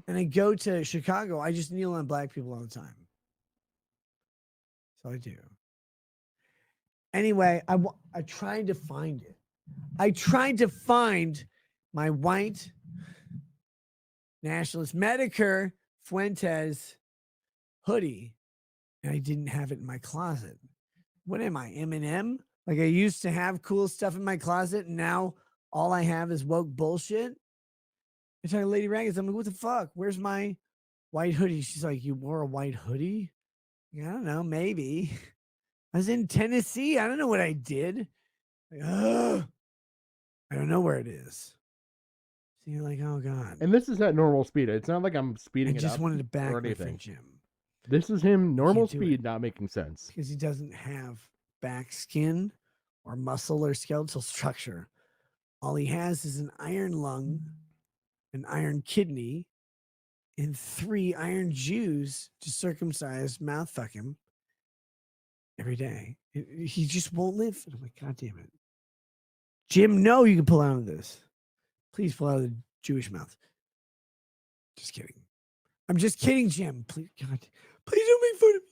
and I go to Chicago. I just kneel on black people all the time. So I do. Anyway, I tried to find it. I tried to find my white nationalist Medicare Fuentes hoodie, and I didn't have it in my closet. What am I, Eminem? Like I used to have cool stuff in my closet, and now all I have is woke bullshit. I talk to Lady Raggers. I'm like, what the fuck? Where's my white hoodie? She's like, you wore a white hoodie? Like, I don't know, maybe. I was in Tennessee. I don't know what I did. Like, I don't know where it is. So you're like, oh God. And this is at normal speed. It's not like I'm speeding I it just up wanted to back or my anything. friend Jim. This is him normal can't do speed it. not making sense. Because he doesn't have back skin or muscle or skeletal structure. All he has is an iron lung, an iron kidney, and 3 iron Jews to circumcise, mouth fuck him every day. He just won't live. And I'm like, God damn it. Jim, no, you can pull out of this. Please pull out of the Jewish mouth. Just kidding. I'm just kidding, Jim. Please, God, please don't make fun of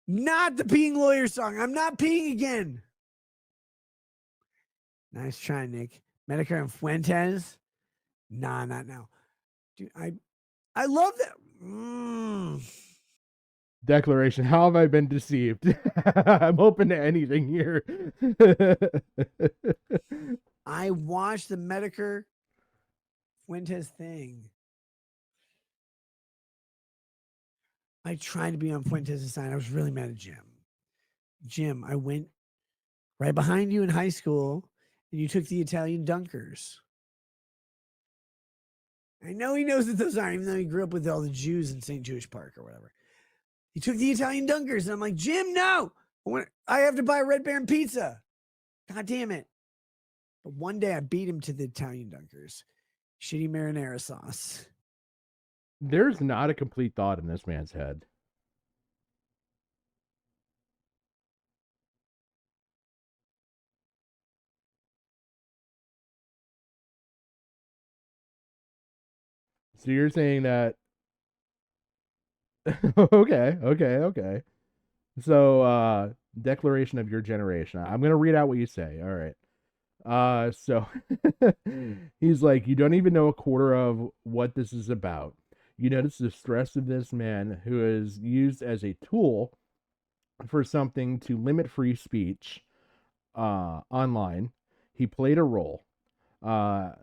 me. Not the peeing lawyer song. I'm not peeing again. Nice try, Nick. Medicare and Fuentes. Nah, not now. Dude, I love that. Declaration. How have I been deceived? I'm open to anything here. I watched the Medicare Fuentes thing. I tried to be on Fuentes' side. I was really mad at Jim. Jim, I went right behind you in high school, and you took the Italian dunkers. I know he knows what those are, even though he grew up with all the Jews in St. Jewish Park or whatever. He took the Italian dunkers, and I'm like, Jim, no! I have to buy a Red Baron pizza. God damn it. But one day I beat him to the Italian dunkers. Shitty marinara sauce. There's not a complete thought in this man's head. So you're saying that okay. So declaration of your generation. I'm gonna read out what you say. All right. So he's like, you don't even know a quarter of what this is about. You notice the stress of this man who is used as a tool for something to limit free speech online. He played a role. Uh,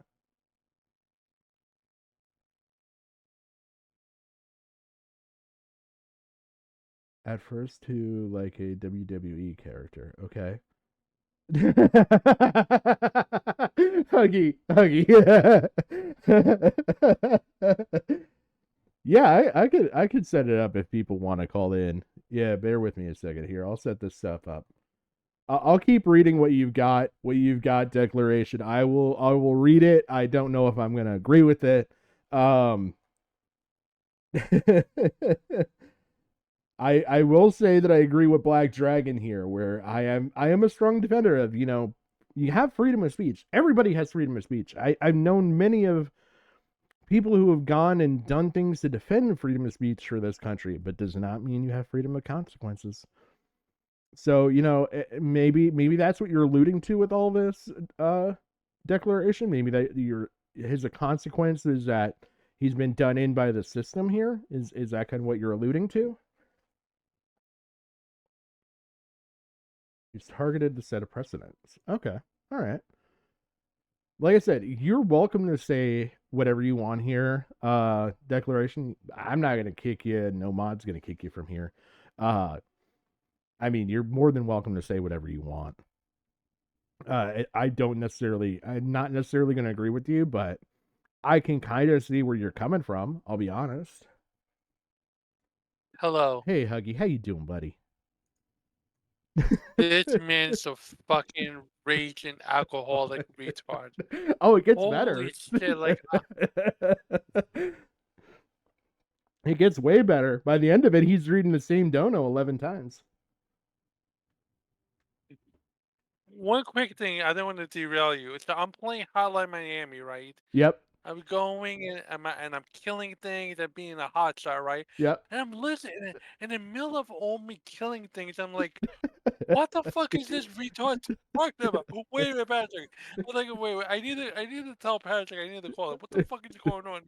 at first to like a WWE character. Okay. Huggy. Yeah, I could set it up if people want to call in. Yeah, bear with me a second here. I'll set this stuff up. I'll keep reading what you've got. What you've got, declaration. I will read it. I don't know if I'm gonna agree with it. Um, I will say that I agree with Black Dragon here, where I am a strong defender of you have freedom of speech. Everybody has freedom of speech. I've known many of people who have gone and done things to defend freedom of speech for this country, but does not mean you have freedom of consequences. So maybe that's what you're alluding to with all this declaration. Maybe that his consequence is that he's been done in by the system here. Is that kind of what you're alluding to? He's targeted to set a precedent. Okay. All right. Like I said, you're welcome to say whatever you want here. Declaration. I'm not gonna kick you. No mod's gonna kick you from here. Uh, I mean, you're more than welcome to say whatever you want. I don't necessarily. I'm not necessarily gonna agree with you, but I can kind of see where you're coming from. I'll be honest. Hello. Hey, Huggy, how you doing, buddy? This man's a fucking raging alcoholic retard. Oh, it gets better. Holy shit, like It gets way better. By the end of it, he's reading the same dono 11 times. one quick thing, I don't want to derail you. So I'm playing Hotline Miami, right? Yep. I'm going and I'm killing things. I'm being a hotshot, right? Yep. And I'm listening in the middle of all me killing things. I'm like, what the fuck is this retard talking about? Wait a minute, Patrick. I'm like, wait. I need to tell Patrick. I need to call him. What the fuck is going on?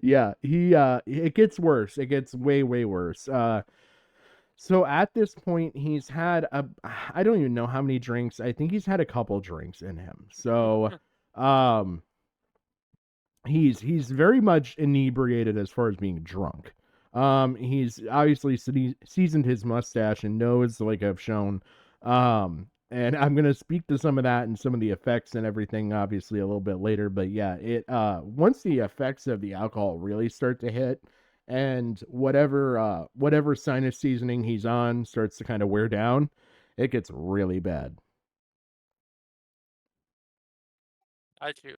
Yeah, it gets worse. It gets way worse. So at this point he's had I don't even know how many drinks. I think he's had a couple drinks in him. So um he's very much inebriated as far as being drunk. He's obviously seasoned his mustache and nose, like I've shown. And I'm gonna speak to some of that and some of the effects and everything, obviously a little bit later. But yeah, it once the effects of the alcohol really start to hit, and whatever sinus seasoning he's on starts to kind of wear down, it gets really bad. I do.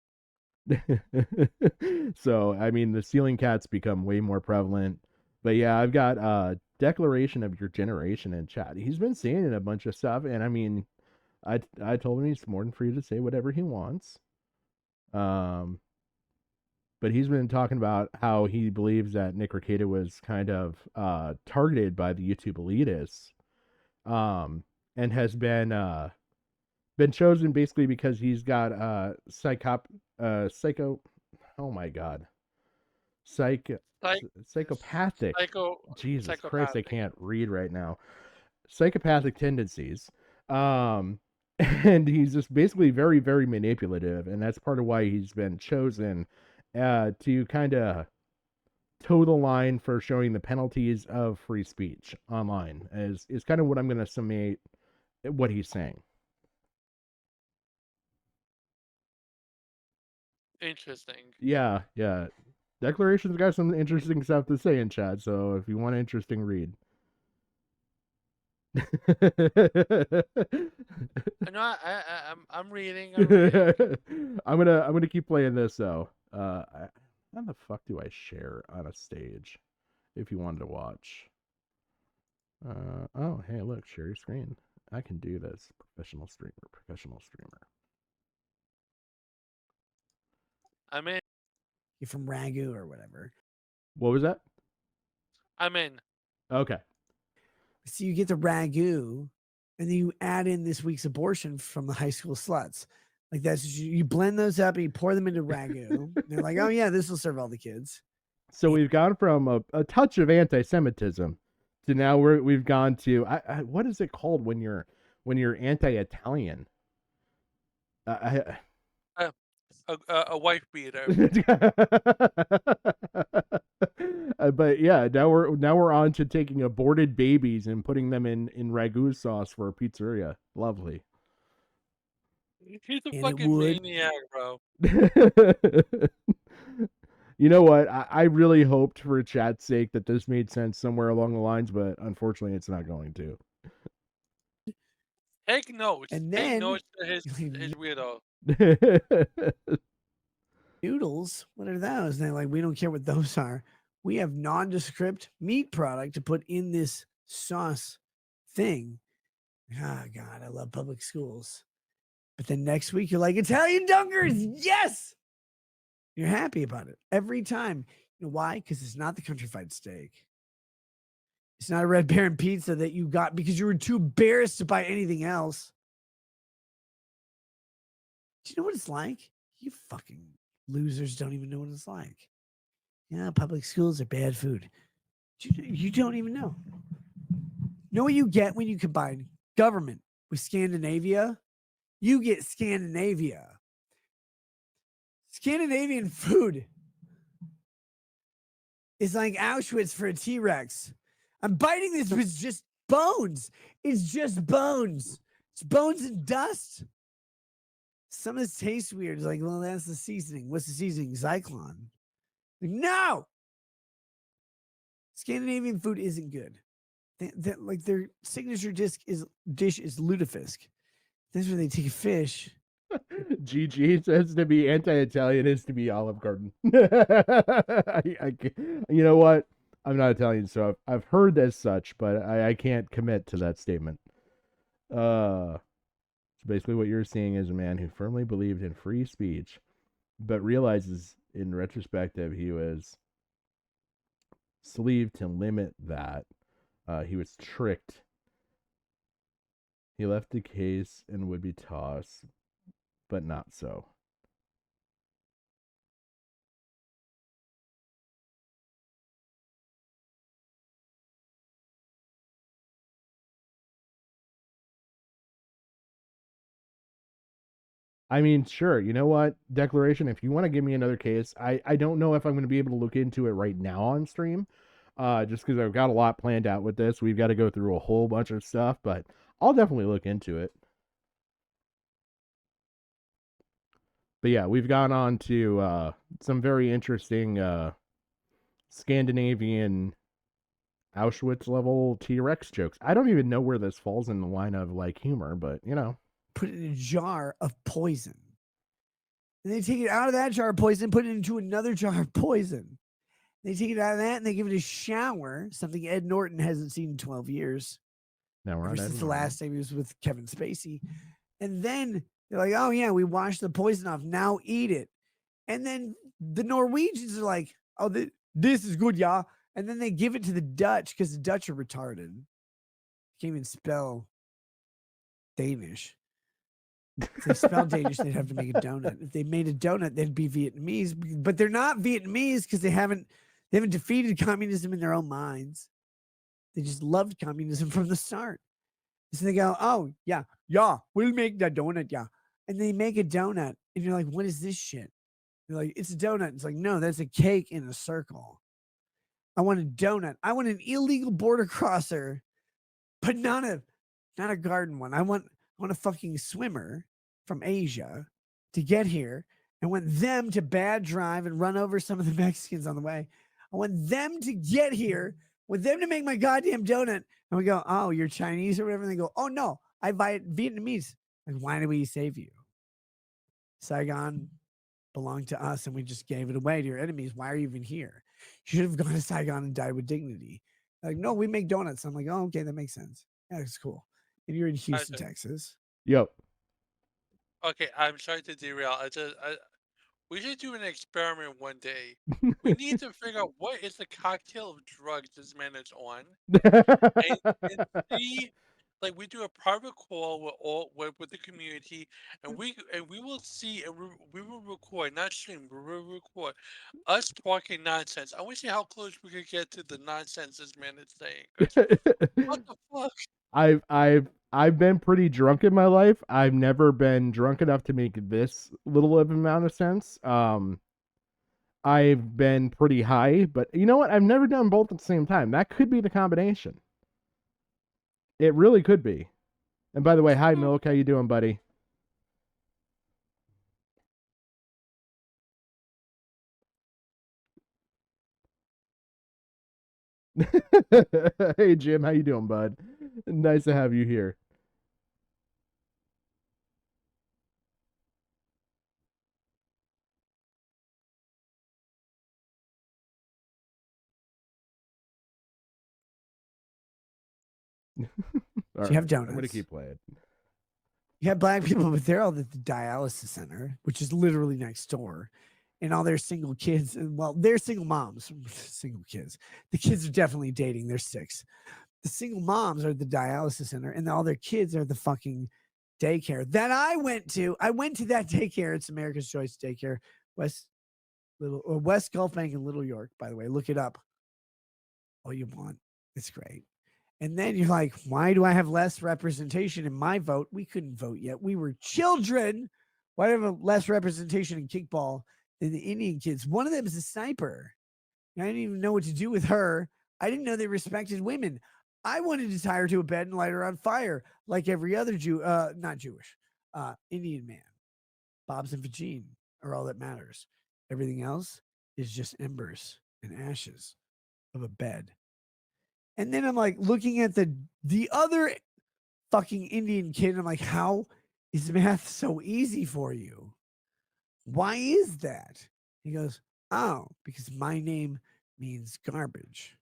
So I mean the ceiling cats become way more prevalent. But yeah, I've got declaration of your generation in chat. He's been saying a bunch of stuff, and I mean I told him he's more than free to say whatever he wants. Um but he's been talking about how he believes that Nick Rakieta was kind of targeted by the YouTube elitists. And has been chosen basically because he's got psycho oh my god psych Psych, psychopathic Jesus Christ, I psychopathic. can't read right now. Psychopathic tendencies. And he's just basically very manipulative, and that's part of why he's been chosen to kind of toe the line for showing the penalties of free speech online is kind of what I'm going to summate what he's saying. Interesting. Yeah. Declaration's got some interesting stuff to say in chat, so if you want an interesting read. No, I'm reading. I'm reading. I'm gonna keep playing this though. How the fuck do I share on a stage? If you wanted to watch. Oh, hey, look, share your screen. I can do this. Professional streamer. I'm in. You're from Ragu or whatever. What was that? I'm in. Okay. So you get the Ragu, and then you add in this week's abortion from the high school sluts. Like that's you blend those up and you pour them into Ragu. They're like, oh yeah, this will serve all the kids. So we've gone from a touch of anti-Semitism to now we've gone to what is it called when you're anti-Italian? A wife beater. But yeah, now we're on to taking aborted babies and putting them in ragu sauce for a pizzeria. Lovely. He's a And it fucking would. maniac, bro. You know what? I really hoped for chat's sake that this made sense somewhere along the lines, but unfortunately, it's not going to. Take notes. And Take then notes to his weirdo. noodles, what are those? And they're like, we don't care what those are. We have nondescript meat product to put in this sauce thing. Oh God, I love public schools. But then next week you're like, Italian dunkers, yes. You're happy about it every time. You know why? Because it's not the country fried steak. It's not a Red Baron pizza that you got because you were too embarrassed to buy anything else. Do you know what it's like? You fucking losers don't even know what it's like. Yeah, public schools are bad food. You don't even know. Know what you get when you combine government with Scandinavia? You get Scandinavia. Scandinavian food is like Auschwitz for a T-Rex. I'm biting this with just bones. It's just bones. It's bones and dust. Some of this tastes weird. It's like, well, that's the seasoning. What's the seasoning? Zyklon. Like, no. Scandinavian food isn't good. Like their signature dish is lutefisk. That's where they take a fish. GG says to be anti-Italian is to be Olive Garden. You know what? I'm not Italian, so I've heard as such, but I can't commit to that statement. So basically what you're seeing is a man who firmly believed in free speech, but realizes in retrospective he was sleeved to limit that. He was tricked. He left the case and would be tossed, but not so. I mean, sure. You know what? Declaration, if you want to give me another case, I don't know if I'm going to be able to look into it right now on stream. Just because I've got a lot planned out with this. We've got to go through a whole bunch of stuff, but I'll definitely look into it. But yeah, we've gone on to some very interesting Scandinavian Auschwitz level T-Rex jokes. I don't even know where this falls in the line of like humor, but you know. Put it in a jar of poison. And they take it out of that jar of poison, put it into another jar of poison. They take it out of that and they give it a shower, something Ed Norton hasn't seen in 12 years. Now we're ever on since Ed the Norton. last time he was with Kevin Spacey. And then they're like, oh yeah, we washed the poison off. Now eat it. And then the Norwegians are like, oh, this is good, yeah. And then they give it to the Dutch because the Dutch are retarded. Can't even spell Danish. If they spell Danish, they'd have to make a donut. If they made a donut, they'd be Vietnamese. But they're not Vietnamese because they haven't defeated communism in their own minds. They just loved communism from the start. So they go, oh, yeah, we'll make that donut, yeah. And they make a donut. And you're like, what is this shit? You're like, it's a donut. It's like, no, that's a cake in a circle. I want a donut. I want an illegal border crosser, but not a garden one. I want a fucking swimmer from Asia to get here. I want them to bad drive and run over some of the Mexicans on the way. I want them to get here. I want them to make my goddamn donut. And we go, oh, you're Chinese or whatever. And they go, oh, no, I buy it Vietnamese. Like, why do we save you? Saigon belonged to us and we just gave it away to your enemies. Why are you even here? You should have gone to Saigon and died with dignity. Like, no, we make donuts. I'm like, oh, okay, that makes sense. Yeah, it's cool. And you're in Houston, Texas. Yep. Okay, I'm sorry to derail. We should do an experiment one day. We need to figure out what is the cocktail of drugs this man is on, and see, like we do a private call with the community, and we will see and we will record, not stream, but we will record us talking nonsense. I want to see how close we could get to the nonsense this man is saying. 'Cause what the fuck? I've been pretty drunk in my life. I've never been drunk enough to make this little of amount of sense. I've been pretty high, but you know what? I've never done both at the same time. That could be the combination. It really could be. And by the way, hi Milk, how you doing, buddy? Hey Jim, how you doing, bud? Nice to have you here. So you have donuts. I'm gonna keep playing. You have black people, but they're all at the dialysis center, which is literally next door. And all their single kids, and well, they're single moms, single kids. The kids are definitely dating. They're 6. The single moms are at the dialysis center, and all their kids are the fucking daycare that I went to. I went to that daycare. It's America's Choice Daycare, West Gulf Bank in Little York. By the way, look it up. All you want. It's great. And then you're like, why do I have less representation in my vote? We couldn't vote yet. We were children. Why do I have less representation in kickball than the Indian kids? One of them is a sniper. And I didn't even know what to do with her. I didn't know they respected women. I wanted to tie her to a bed and light her on fire like every other not Jewish, Indian man. Bobs and Vagine are all that matters. Everything else is just embers and ashes of a bed. And then I'm like looking at the other fucking Indian kid. And I'm like, how is math so easy for you? Why is that? He goes, oh, because my name means garbage.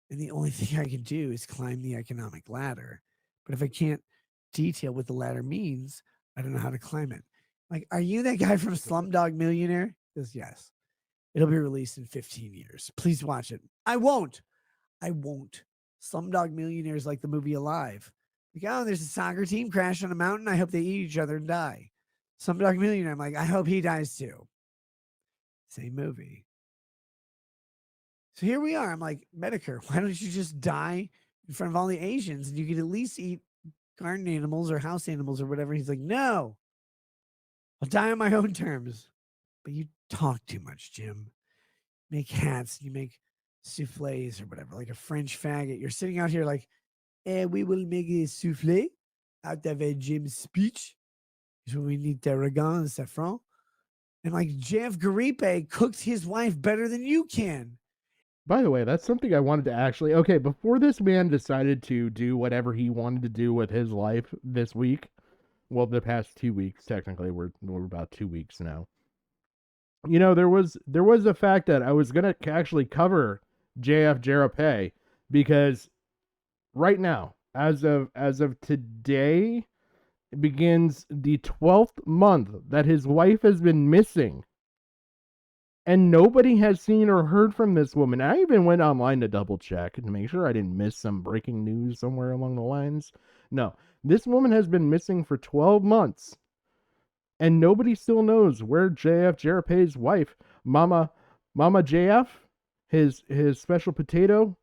And the only thing I can do is climb the economic ladder. But if I can't detail what the ladder means, I don't know how to climb it. Like, are you that guy from Slumdog Millionaire? He goes, yes. It'll be released in 15 years. Please watch it. I won't. Slumdog Millionaire is like the movie Alive. Like, oh, there's a soccer team crash on a mountain. I hope they eat each other and die. Slumdog Millionaire, I'm like, I hope he dies too. Same movie. So here we are. I'm like, Medicare, why don't you just die in front of all the Asians and you could at least eat garden animals or house animals or whatever? He's like, no, I'll die on my own terms. But you talk too much, Jim. Make hats, you make souffles or whatever, like a French faggot. You're sitting out here like, we will make a souffle out of a Jim's speech. So we need tarragon and saffron. And like Jeff Garipe cooks his wife better than you can. By the way, that's something I wanted to actually... Okay, before this man decided to do whatever he wanted to do with his life this week, well, the past 2 weeks, technically, we're about 2 weeks now. You know, there was a fact that I was going to actually cover JF Garipe because right now, as of today, begins the 12th month that his wife has been missing. And nobody has seen or heard from this woman. I even went online to double check to make sure I didn't miss some breaking news somewhere along the lines. No, this woman has been missing for 12 months. And nobody still knows where JF Garipe's wife, Mama JF, his special potato,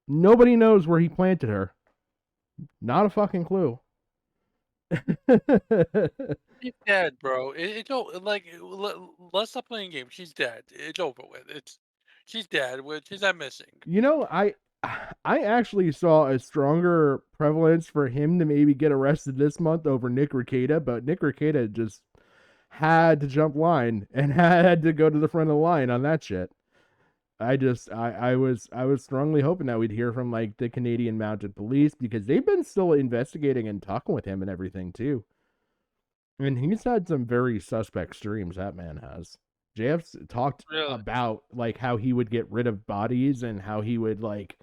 nobody knows where he planted her. Not a fucking clue. She's dead, bro. It's like let's stop playing games. She's dead. It's over with. She's dead. She's not missing. You know, I actually saw a stronger prevalence for him to maybe get arrested this month over Nick Rakieta, but Nick Rakieta just had to jump line and had to go to the front of the line on that shit. I was strongly hoping that we'd hear from like the Canadian Mounted Police because they've been still investigating and talking with him and everything too. And he's had some very suspect streams, that man has. JF's talked Really? about like how he would get rid of bodies and how he would like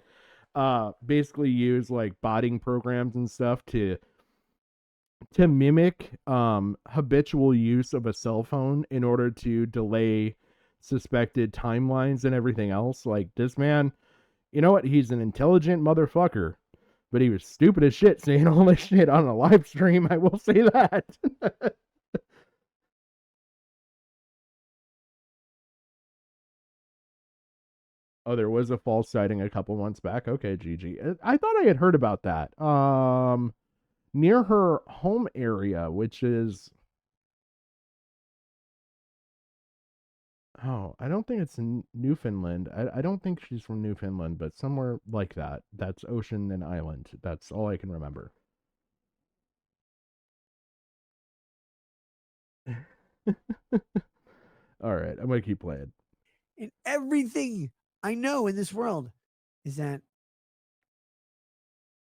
basically use like botting programs and stuff to mimic habitual use of a cell phone in order to delay suspected timelines and everything else. Like this man, you know what? He's an intelligent motherfucker, but he was stupid as shit saying all this shit on a live stream. I will say that. Oh, there was a false sighting a couple months back. Okay, Gigi. I thought I had heard about that. Near her home area, which is I don't think it's in Newfoundland. I don't think she's from Newfoundland, but somewhere like that. That's ocean and island. That's all I can remember. All right, I'm gonna keep playing. And everything I know in this world is that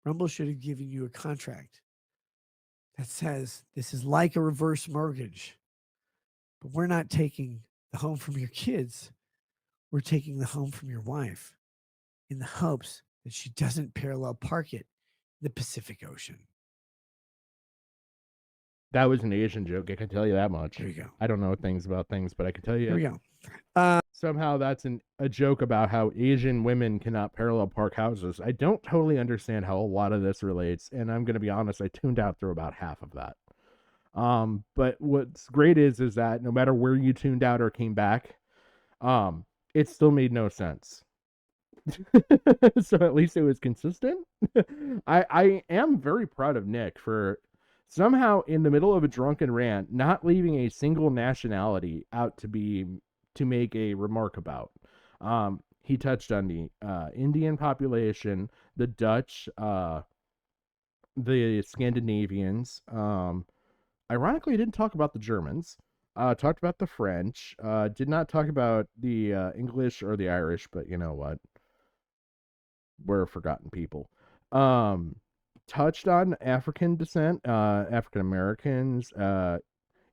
Rumble should have given you a contract that says this is like a reverse mortgage, but we're not taking the home from your kids. We're taking the home from your wife in the hopes that she doesn't parallel park it in the Pacific Ocean. That was an Asian joke. I can tell you that much. There you go. I don't know things about things, but I can tell you. Here we go. Somehow that's a joke about how Asian women cannot parallel park houses. I don't totally understand how a lot of this relates, and I'm going to be honest, I tuned out through about half of that. But what's great is that no matter where you tuned out or came back, it still made no sense. So at least it was consistent. I am very proud of Nick for somehow in the middle of a drunken rant not leaving a single nationality out to make a remark about. He touched on the Indian population, the Dutch, the Scandinavians. Ironically, didn't talk about the Germans. Talked about the French. Did not talk about the English or the Irish, but you know what? We're forgotten people. Um, Touched on African descent, African Americans,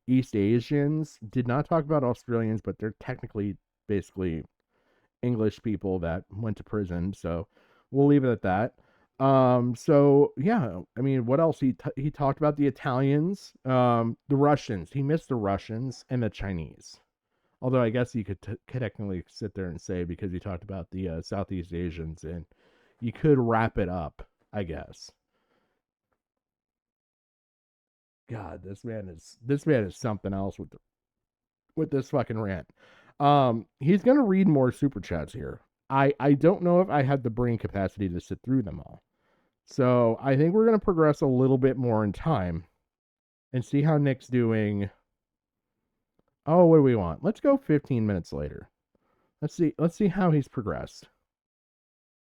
East Asians. Did not talk about Australians, but they're technically basically English people that went to prison. So we'll leave it at that. So yeah, I mean, what else? He talked about the Italians, the Russians. He missed the Russians and the Chinese. Although I guess you could technically sit there and say because he talked about the Southeast Asians, and you could wrap it up, I guess. God, this man is something else with this fucking rant. He's gonna read more super chats here. I don't know if I have the brain capacity to sit through them all. So I think we're gonna progress a little bit more in time and see how Nick's doing. Oh, what do we want? Let's go 15 minutes later. Let's see how he's progressed.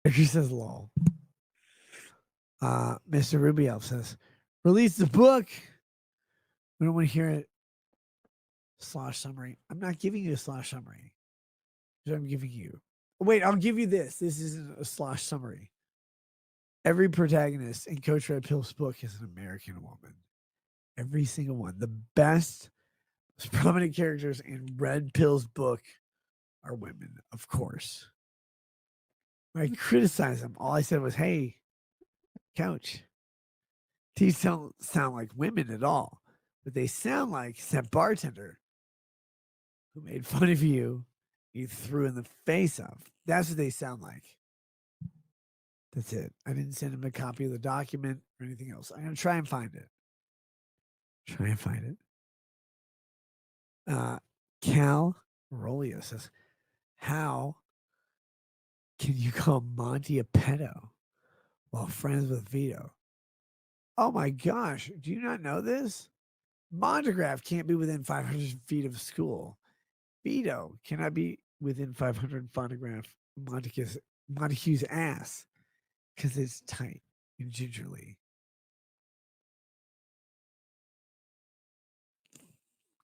He says lol. Mr. Rubio says, release the book. We don't want to hear it. Slosh summary. I'm not giving you a slosh summary. I'm giving you. Wait, I'll give you this. This isn't a slosh summary. Every protagonist in Coach Red Pill's book is an American woman. Every single one. The best, most prominent characters in Red Pill's book are women, of course. When I criticized them, all I said was, hey, Coach, these don't sound like women at all. What they sound like is that bartender who made fun of you threw in the face of. That's what they sound like. That's it. I didn't send him a copy of the document or anything else. I'm going to try and find it. Cal Rolio says, how can you call Monty a pedo while friends with Vito? Oh my gosh. Do you not know this? Montegraph can't be within 500 feet of school. Vito cannot be within 500 photograph Montague's ass because it's tight and gingerly.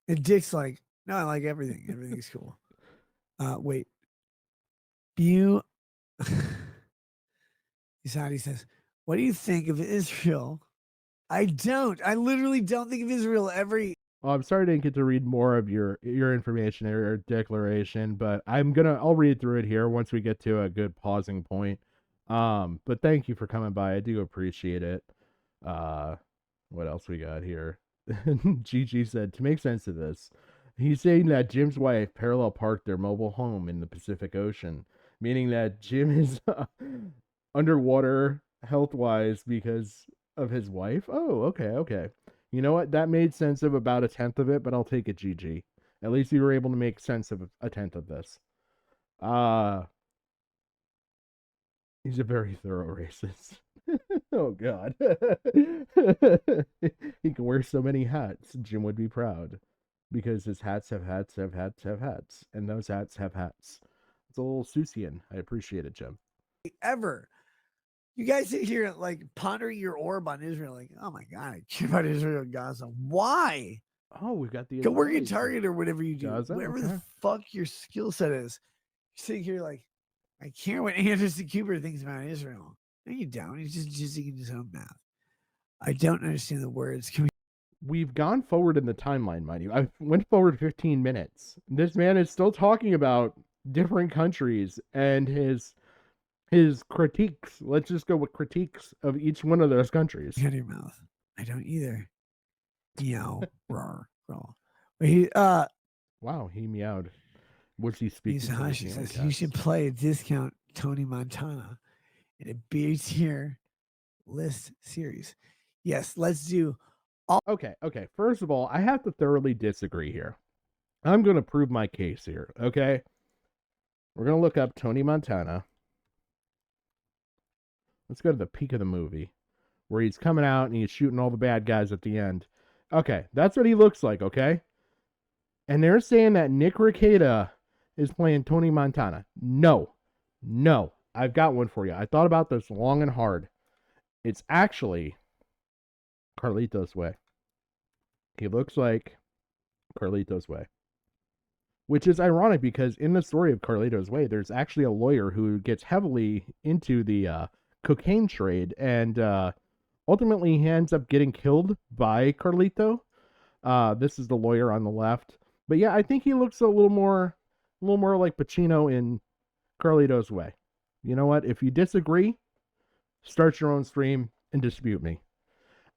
And Dick's like, no, I like everything. Everything's cool. Wait. You, he says, what do you think of Israel? I don't. I literally don't think of Israel every. Oh, I'm sorry I didn't get to read more of your information or your declaration, but I'll read through it here once we get to a good pausing point. But thank you for coming by. I do appreciate it. What else we got here? Gigi said, to make sense of this, he's saying that Jim's wife parallel parked their mobile home in the Pacific Ocean, meaning that Jim is underwater health wise because of his wife. Oh, okay. You know what? That made sense of about a tenth of it, but I'll take it, GG. At least you were able to make sense of a tenth of this. He's a very thorough racist. Oh God. He can wear so many hats. Jim would be proud. Because his hats have hats have hats have hats. And those hats have hats. It's a little Seussian. I appreciate it, Jim. Ever. You guys sit here like pondering your orb on Israel, like, oh my God, I care about Israel and Gaza. Why? Oh, we've got the Go work at Target or whatever you do. Gaza? Whatever Okay. the fuck your skill set is. You're sitting here like, I care what Anderson Cooper thinks about Israel. No, you don't. He's just jizzing in his own mouth. I don't understand the words. We've gone forward in the timeline, mind you. I went forward 15 minutes. This man is still talking about different countries and his critiques. Let's just go with critiques of each one of those countries. Out of your mouth. I don't either. Meow. Roar. Roar. But he wow, he meowed. Was he speaking? He's hush. He says you should play a discount Tony Montana in a B tier list series. Yes, let's do all. Okay. First of all, I have to thoroughly disagree here. I'm going to prove my case here. Okay. We're going to look up Tony Montana. Let's go to the peak of the movie where he's coming out and he's shooting all the bad guys at the end. Okay, that's what he looks like, okay? And they're saying that Nick Rakieta is playing Tony Montana. No. I've got one for you. I thought about this long and hard. It's actually Carlito's Way. He looks like Carlito's Way. Which is ironic because in the story of Carlito's Way, there's actually a lawyer who gets heavily into the cocaine trade, and ultimately he ends up getting killed by Carlito. This is the lawyer on the left, but yeah, I think he looks a little more like Pacino in Carlito's Way. You know what? If you disagree, start your own stream and dispute me.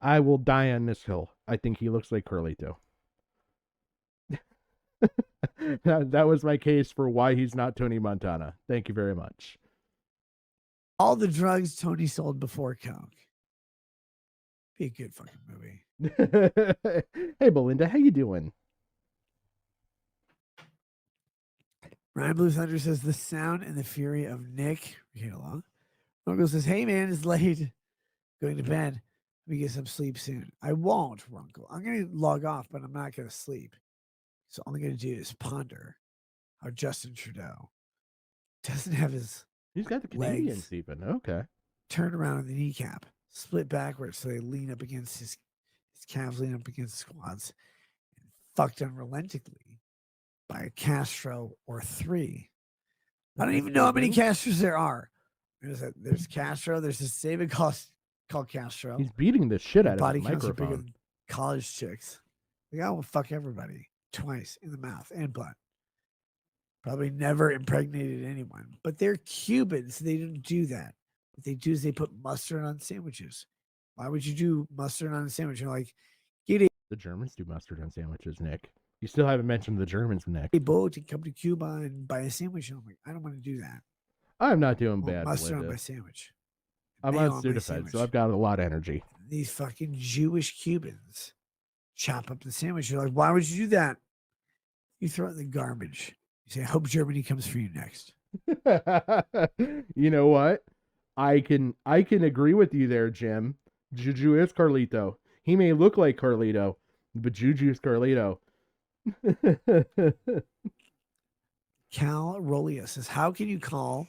I will die on this hill. I think he looks like Carlito. That was my case for why he's not Tony Montana. Thank you very much. All the drugs Tony sold before Coke. Be a good fucking movie. Hey, Belinda, how you doing? Ryan Blue Thunder says the sound and the fury of Nick. Okay, along. Uncle says, "Hey man, it's late. Going to bed. Let me get some sleep soon." I won't, Runkle. I'm gonna log off, but I'm not gonna sleep. So all I'm gonna do is ponder how Justin Trudeau doesn't have his He's got the Canadians legs even. Okay. turned around in the kneecap, split backwards so they lean up against his calves, lean up against squats, and fucked unrelentingly by a Castro or three. I don't even know how many Castros there are. There's Castro. There's this David called Castro. He's beating the shit out of body his counts are bigger microphone. than college chicks. The guy will fuck everybody twice in the mouth and butt. Probably never impregnated anyone, but they're Cubans. They don't do that. What they do is they put mustard on sandwiches. Why would you do mustard on a sandwich? You're like, get The Germans do mustard on sandwiches, Nick. You still haven't mentioned the Germans, Nick. a boat and come to Cuba and buy a sandwich. I'm like, I don't want to do that. I'm not doing I want bad, mustard on Belinda. my sandwich. I'm Mayo on my uncertified, sandwich. so I've got a lot of energy. These fucking Jewish Cubans chop up the sandwich. You're like, why would you do that? You throw it in the garbage. You say, I hope Germany comes for you next. You know what? I can agree with you there, Jim. Juju is Carlito. He may look like Carlito, but Juju is Carlito. Cal Rolia says, how can you call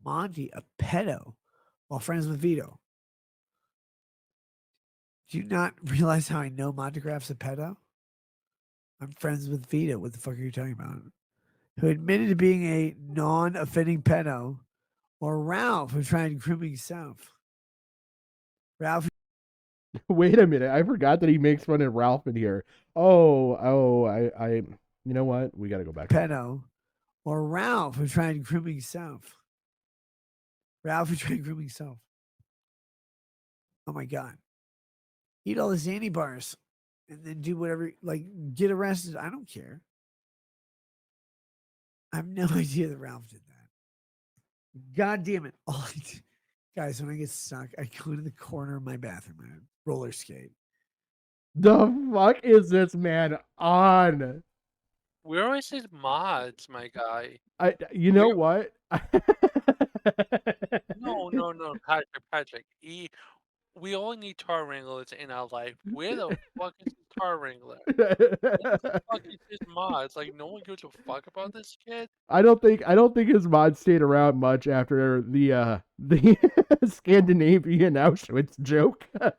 Monty a pedo while friends with Vito? Do you not realize how I know Montegraph's a pedo? I'm friends with Vito. What the fuck are you talking about? who admitted to being a non-offending pedo, or Ralph, who tried grooming himself. Ralph Wait a minute. I forgot that he makes fun of Ralph in here. You know what? We got to go back. pedo, or Ralph, who tried grooming himself. Ralph, who tried grooming himself. Oh my God. Eat all the Xanny bars and then do whatever, like get arrested. I don't care. I have no idea that Ralph did that. God damn it. Guys, when I get stuck, I go to the corner of my bathroom and I roller skate. The fuck is this man on? Where is his mods, my guy? You know what? No, Patrick. We all need tar wranglers in our life. Where the fuck is the tar wrangler? Where the fuck is his mods? Like, no one gives a fuck about this kid. I don't think his mod stayed around much after the Scandinavian Auschwitz joke. Oh,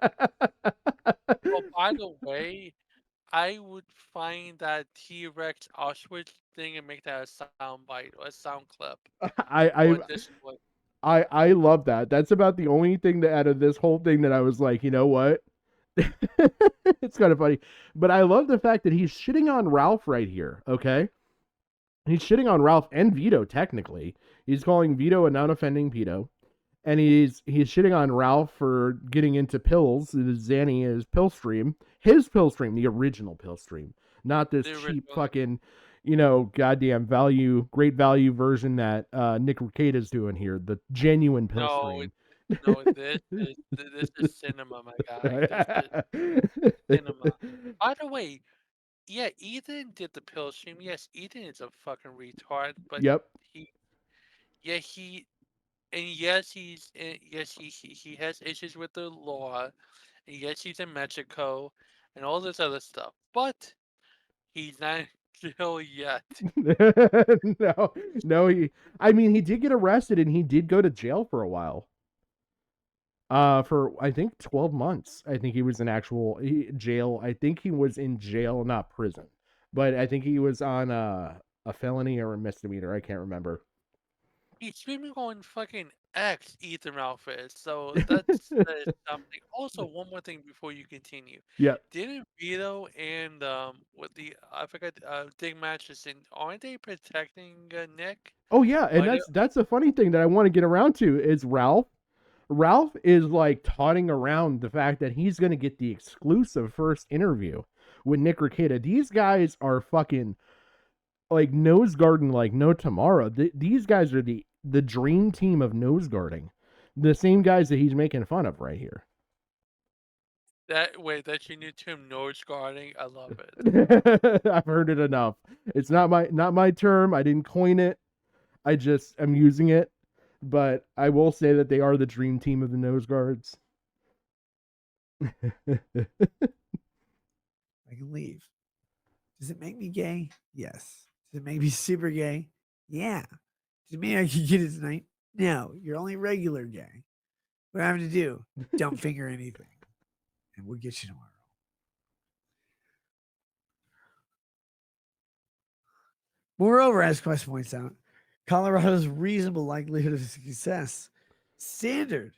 by the way, I would find that T-Rex Auschwitz thing and make that a sound bite or a sound clip. I This one. I love that. That's about the only thing that out of this whole thing that I was like, you know what? It's kind of funny, but I love the fact that he's shitting on Ralph right here. Okay, he's shitting on Ralph and Vito. Technically, he's calling Vito a non-offending pedo, and he's shitting on Ralph for getting into pills. Zanny is Pillstream, his Pillstream, the original Pillstream, not this cheap fucking, goddamn great value version that Nick Rakieta's doing here, the genuine Pillstream. No, this is cinema, my guy. This is cinema. By the way, yeah, Ethan did the pill stream. Yes, Ethan is a fucking retard, but Yep. he has issues with the law, and yes, he's in Mexico, and all this other stuff. But he's not in jail yet. No, he did get arrested and he did go to jail for a while. For I think 12 months. I think he was in actual jail. I think he was in jail, not prison, but I think he was on a felony or a misdemeanor. I can't remember. He's streaming on fucking X, Ethan Ralph is. So that's something. Also, one more thing before you continue. Yeah. Didn't Vito and with the I forgot Dig Matches and aren't they protecting Nick? Oh yeah, and that's a funny thing that I want to get around to is Ralph. Ralph is like taunting around the fact that he's going to get the exclusive first interview with Nick Rakieta. These guys are fucking like nose guarding like no tomorrow. These guys are the dream team of nose guarding. The same guys that he's making fun of right here. That's your new term, nose guarding. I love it. I've heard it enough. It's not my term. I didn't coin it. I just am using it. But I will say that they are the dream team of the nose guards. I can leave. Does it make me gay? Yes. Does it make me super gay? Yeah. Does it mean I can get it tonight? No. You're only regular gay. What I have to do? Don't finger anything. And we'll get you tomorrow. Moreover, as Quest points out, Colorado's reasonable likelihood of success standard.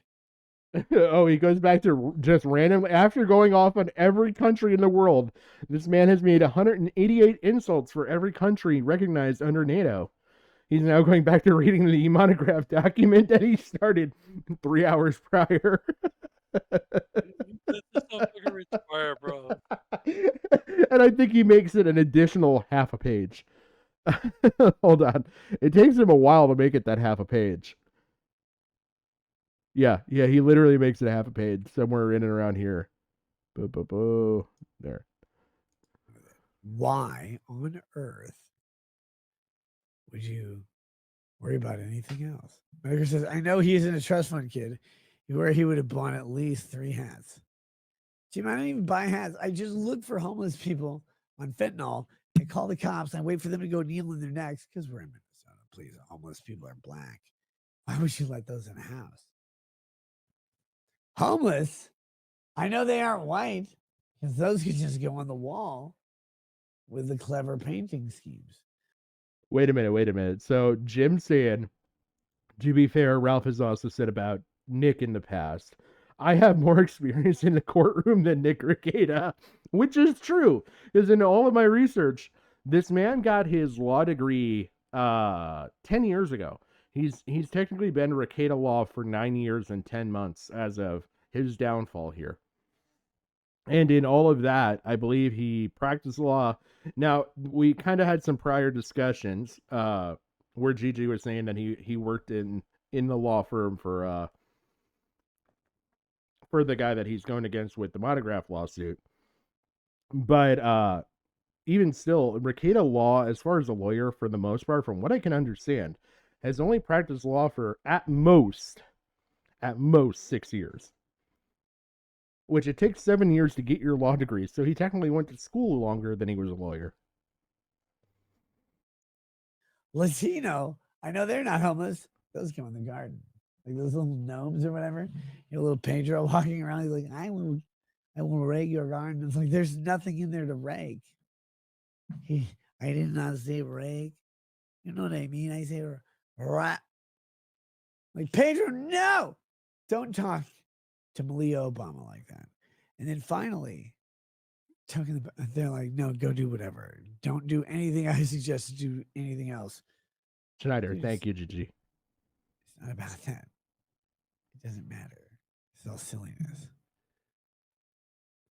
Oh, he goes back to just randomly after going off on every country in the world. This man has made 188 insults for every country recognized under NATO. He's now going back to reading the monograph document that he started 3 hours prior. This is so fucking retarded, bro. And I think he makes it an additional half a page. Hold on. It takes him a while to make it that half a page. Yeah, he literally makes it a half a page somewhere in and around here. There. Why on earth would you worry about anything else? Medicare says, I know he isn't a trust fund kid where he would have bought at least 3 hats. Jim, I don't even buy hats. I just look for homeless people on fentanyl and call the cops and wait for them to go kneel in their necks because we're in Minnesota. Please, homeless people are black. Why would you let those in a house? Homeless? I know they aren't white because those could just go on the wall with the clever painting schemes. Wait a minute. So Jim saying, to be fair, Ralph has also said about Nick in the past, I have more experience in the courtroom than Nick Rakieta, which is true. Because in all of my research, this man got his law degree 10 years ago. He's technically been Rakieta law for 9 years and 10 months as of his downfall here. And in all of that, I believe he practiced law. Now, we kind of had some prior discussions where Gigi was saying that he worked in the law firm for the guy that he's going against with the monograph lawsuit. But even still, Rakieta Law, as far as a lawyer, for the most part, from what I can understand, has only practiced law for at most 6 years. Which it takes 7 years to get your law degree, so he technically went to school longer than he was a lawyer. Latino, I know they're not homeless. Those come in the garden, like those little gnomes or whatever. You know, little Pedro walking around. He's like, I will rake your garden. It's like there's nothing in there to rake. I did not say rake. You know what I mean? I say rat. Like Pedro, no, don't talk to Malia Obama like that. And then finally, they're like, no, go do whatever. Don't do anything I suggest to do anything else. Schneider, thank you, Gigi. It's not about that. It doesn't matter. It's all silliness.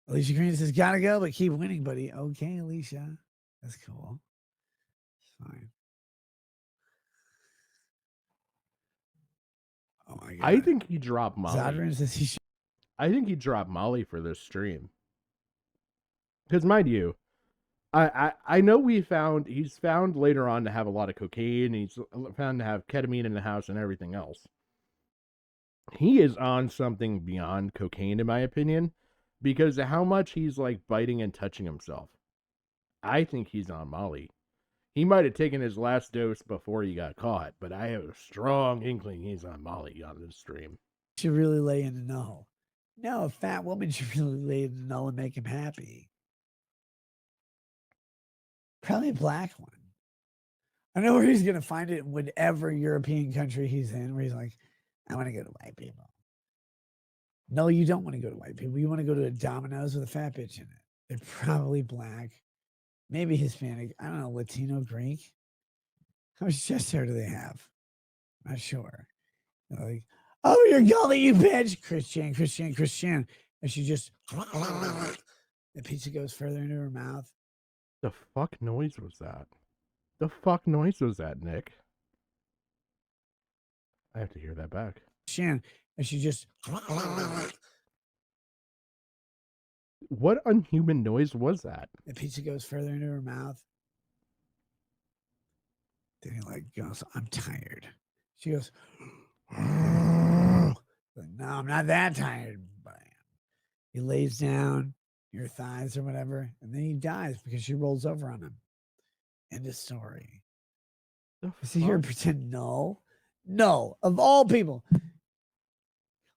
Alicia Green says, gotta go, but keep winning, buddy. Okay, Alicia. That's cool. It's fine. Oh my God. I think he dropped Molly. Zodran says he should. I think he dropped Molly for this stream. Because mind you, I know he's found later on to have a lot of cocaine. He's found to have ketamine in the house and everything else. He is on something beyond cocaine, in my opinion, because of how much he's like biting and touching himself. I think he's on Molly. He might have taken his last dose before he got caught, but I have a strong inkling he's on Molly on this stream. Should really lay in the null. No, a fat woman should really lay in the null and make him happy. Probably a black one. I know where he's going to find it in whatever European country he's in, where he's like, I want to go to white people. No, you don't want to go to white people. You want to go to a Domino's with a fat bitch in it. They're probably black, maybe Hispanic. I don't know, Latino, Greek. How much chest hair do they have? I'm not sure. They're like, oh, you're gully, you bitch. Christian. And she just, the pizza goes further into her mouth. The fuck noise was that? The fuck noise was that, Nick? I have to hear that back. And she just, what unhuman noise was that? the pizza goes further into her mouth. Then he like goes, I'm tired. She goes, like, no, I'm not that tired. But he lays down your thighs or whatever, and then he dies because she rolls over on him. End of story. Is he here to pretend no? No, of all people.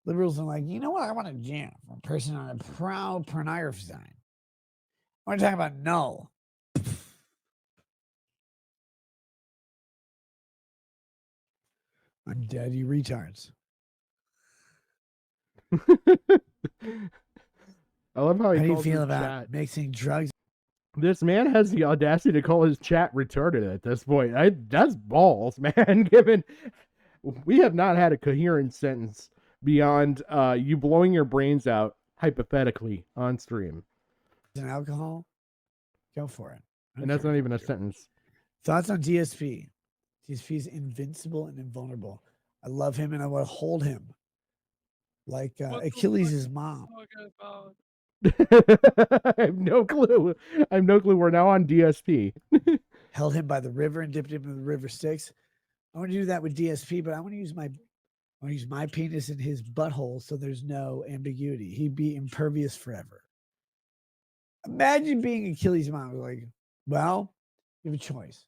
Liberals are like, you know what? I want to jam for a person on a proud pornography sign. I want to talk about no. I'm dead, you retards. I love how How he do you calls feel his about chat. mixing drugs? This man has the audacity to call his chat retarded at this point. That's balls, man. Given we have not had a coherent sentence beyond you blowing your brains out hypothetically on stream. And alcohol? Go for it. And that's not even a sentence. Thoughts on DSP? DSP is invincible and invulnerable. I love him and I want to hold him. Like Achilles' mom. I have no clue. We're now on DSP. Held him by the river and dipped him in the river Styx. I want to do that with DSP, but I want to use my penis in his butthole so there's no ambiguity. He'd be impervious forever. Imagine being Achilles' mom. Like, well, you have a choice.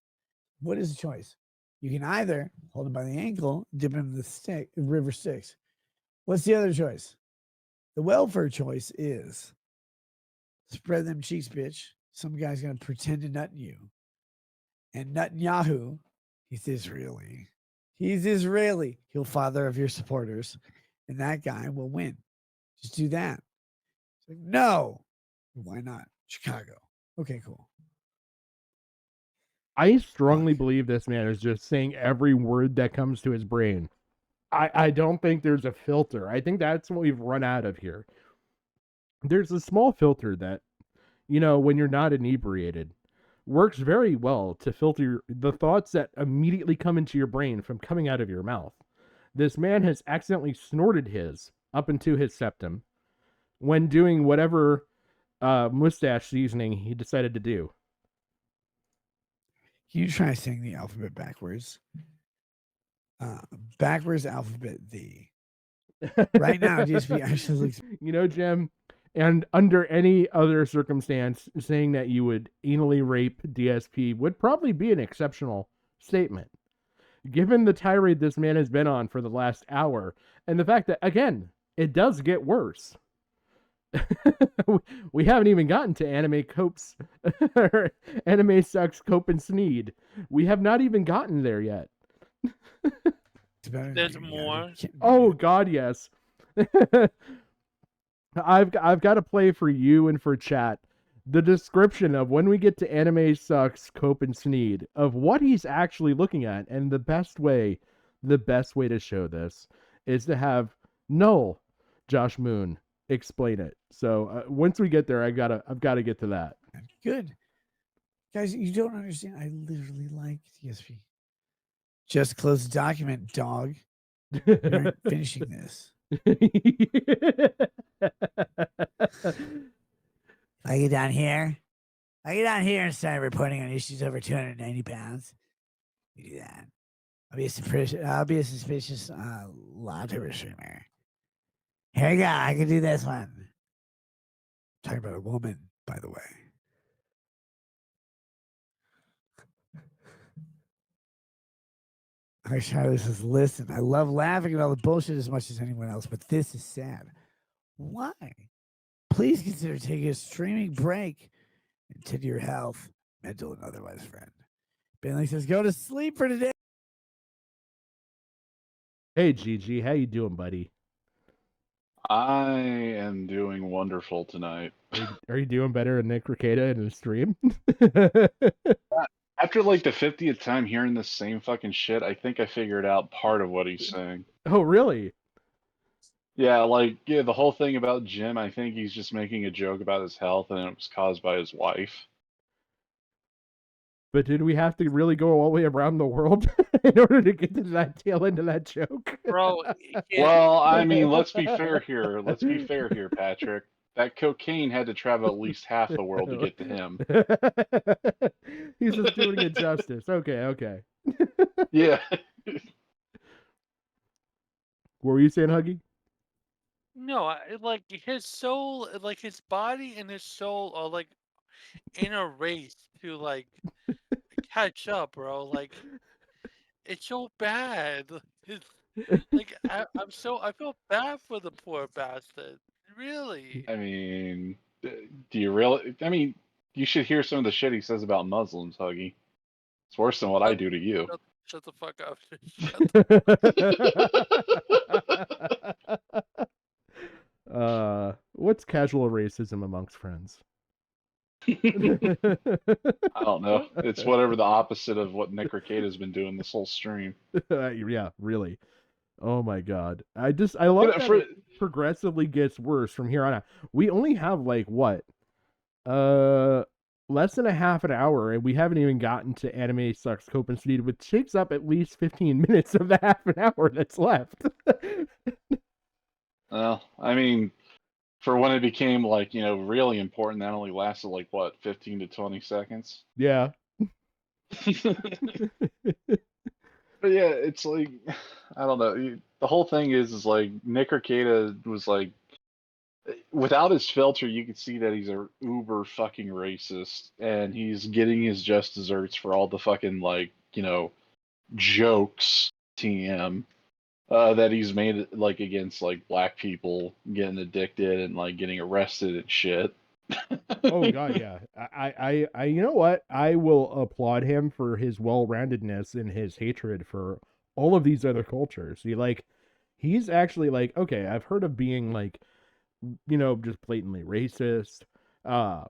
What is the choice? You can either hold him by the ankle, dip him in the river Styx. What's the other choice? The welfare choice is spread them cheeks, bitch. Some guy's going to pretend to nut in you. And Netanyahu, he's Israeli. He's Israeli. He'll father of your supporters, and that guy will win. Just do that. It's like, no. Why not? Chicago. Okay, cool. I strongly believe this man is just saying every word that comes to his brain. I don't think there's a filter. I think that's what we've run out of here. There's a small filter that, when you're not inebriated, works very well to filter the thoughts that immediately come into your brain from coming out of your mouth. This man has accidentally snorted his up into his septum when doing whatever mustache seasoning he decided to do. Can you try saying the alphabet backwards? Backwards alphabet D. Right now, DSP actually looks. Jim, and under any other circumstance, saying that you would anally rape DSP would probably be an exceptional statement. Given the tirade this man has been on for the last hour, and the fact that, again, it does get worse. We haven't even gotten to anime copes, anime sucks, cope and sneed. We have not even gotten there yet. There's more. Oh God, yes. I've got to play for you and for chat the description of when we get to anime sucks, cope and sneed of what he's actually looking at, and the best way to show this is to have Null, Josh Moon, explain it. So once we get there, I've got to get to that. Good, guys. You don't understand. I literally like DSP. Just close the document, dog. We aren't finishing this. I get down here. And start reporting on issues over 290 pounds. We do that. I'll be a suspicious lottery streamer. Here we go. I can do this one. I'm talking about a woman, by the way. I try this is listen. I love laughing at all the bullshit as much as anyone else, but this is sad. Why? Please consider taking a streaming break and tend to your health, mental and otherwise, friend. Bentley says, go to sleep for today. Hey, Gigi, how you doing, buddy? I am doing wonderful tonight. Are you doing better than Nick Rakieta in the stream? After like the 50th time hearing the same fucking shit, I think I figured out part of what he's saying. Oh, really? Yeah, the whole thing about Jim, I think he's just making a joke about his health and it was caused by his wife. But did we have to really go all the way around the world in order to get to that tail end of that joke? Bro. Well, I mean, let's be fair here. Patrick. That cocaine had to travel at least half the world to get to him. He's just doing it justice. Okay. Yeah. What were you saying, Huggy? No, like his soul, like his body and his soul are like in a race to like catch up, bro. Like it's so bad. Like I feel bad for the poor bastard. Really. I mean, do you really? I mean, you should hear some of the shit he says about Muslims, Huggy. It's worse than what I do to you. Shut the fuck up. What's casual racism amongst friends? I don't know. It's whatever the opposite of what Nick Rakieta's been doing this whole stream. Yeah, really. Oh my God. I love that it progressively gets worse from here on out. We only have like what? Less than a half an hour, and we haven't even gotten to Anime Sucks Cope and Sneed, which takes up at least 15 minutes of the half an hour that's left. Well, I mean, for when it became really important, that only lasted 15 to 20 seconds. Yeah. But yeah, it's I don't know. The whole thing is Nick Rakieta was without his filter, you can see that he's a uber fucking racist, and he's getting his just desserts for all the fucking jokes TM that he's made against black people getting addicted and getting arrested and shit. Oh god, yeah. I you know what? I will applaud him for his well-roundedness and his hatred for all of these other cultures. He's actually like, okay, I've heard of being like, just blatantly racist. Uh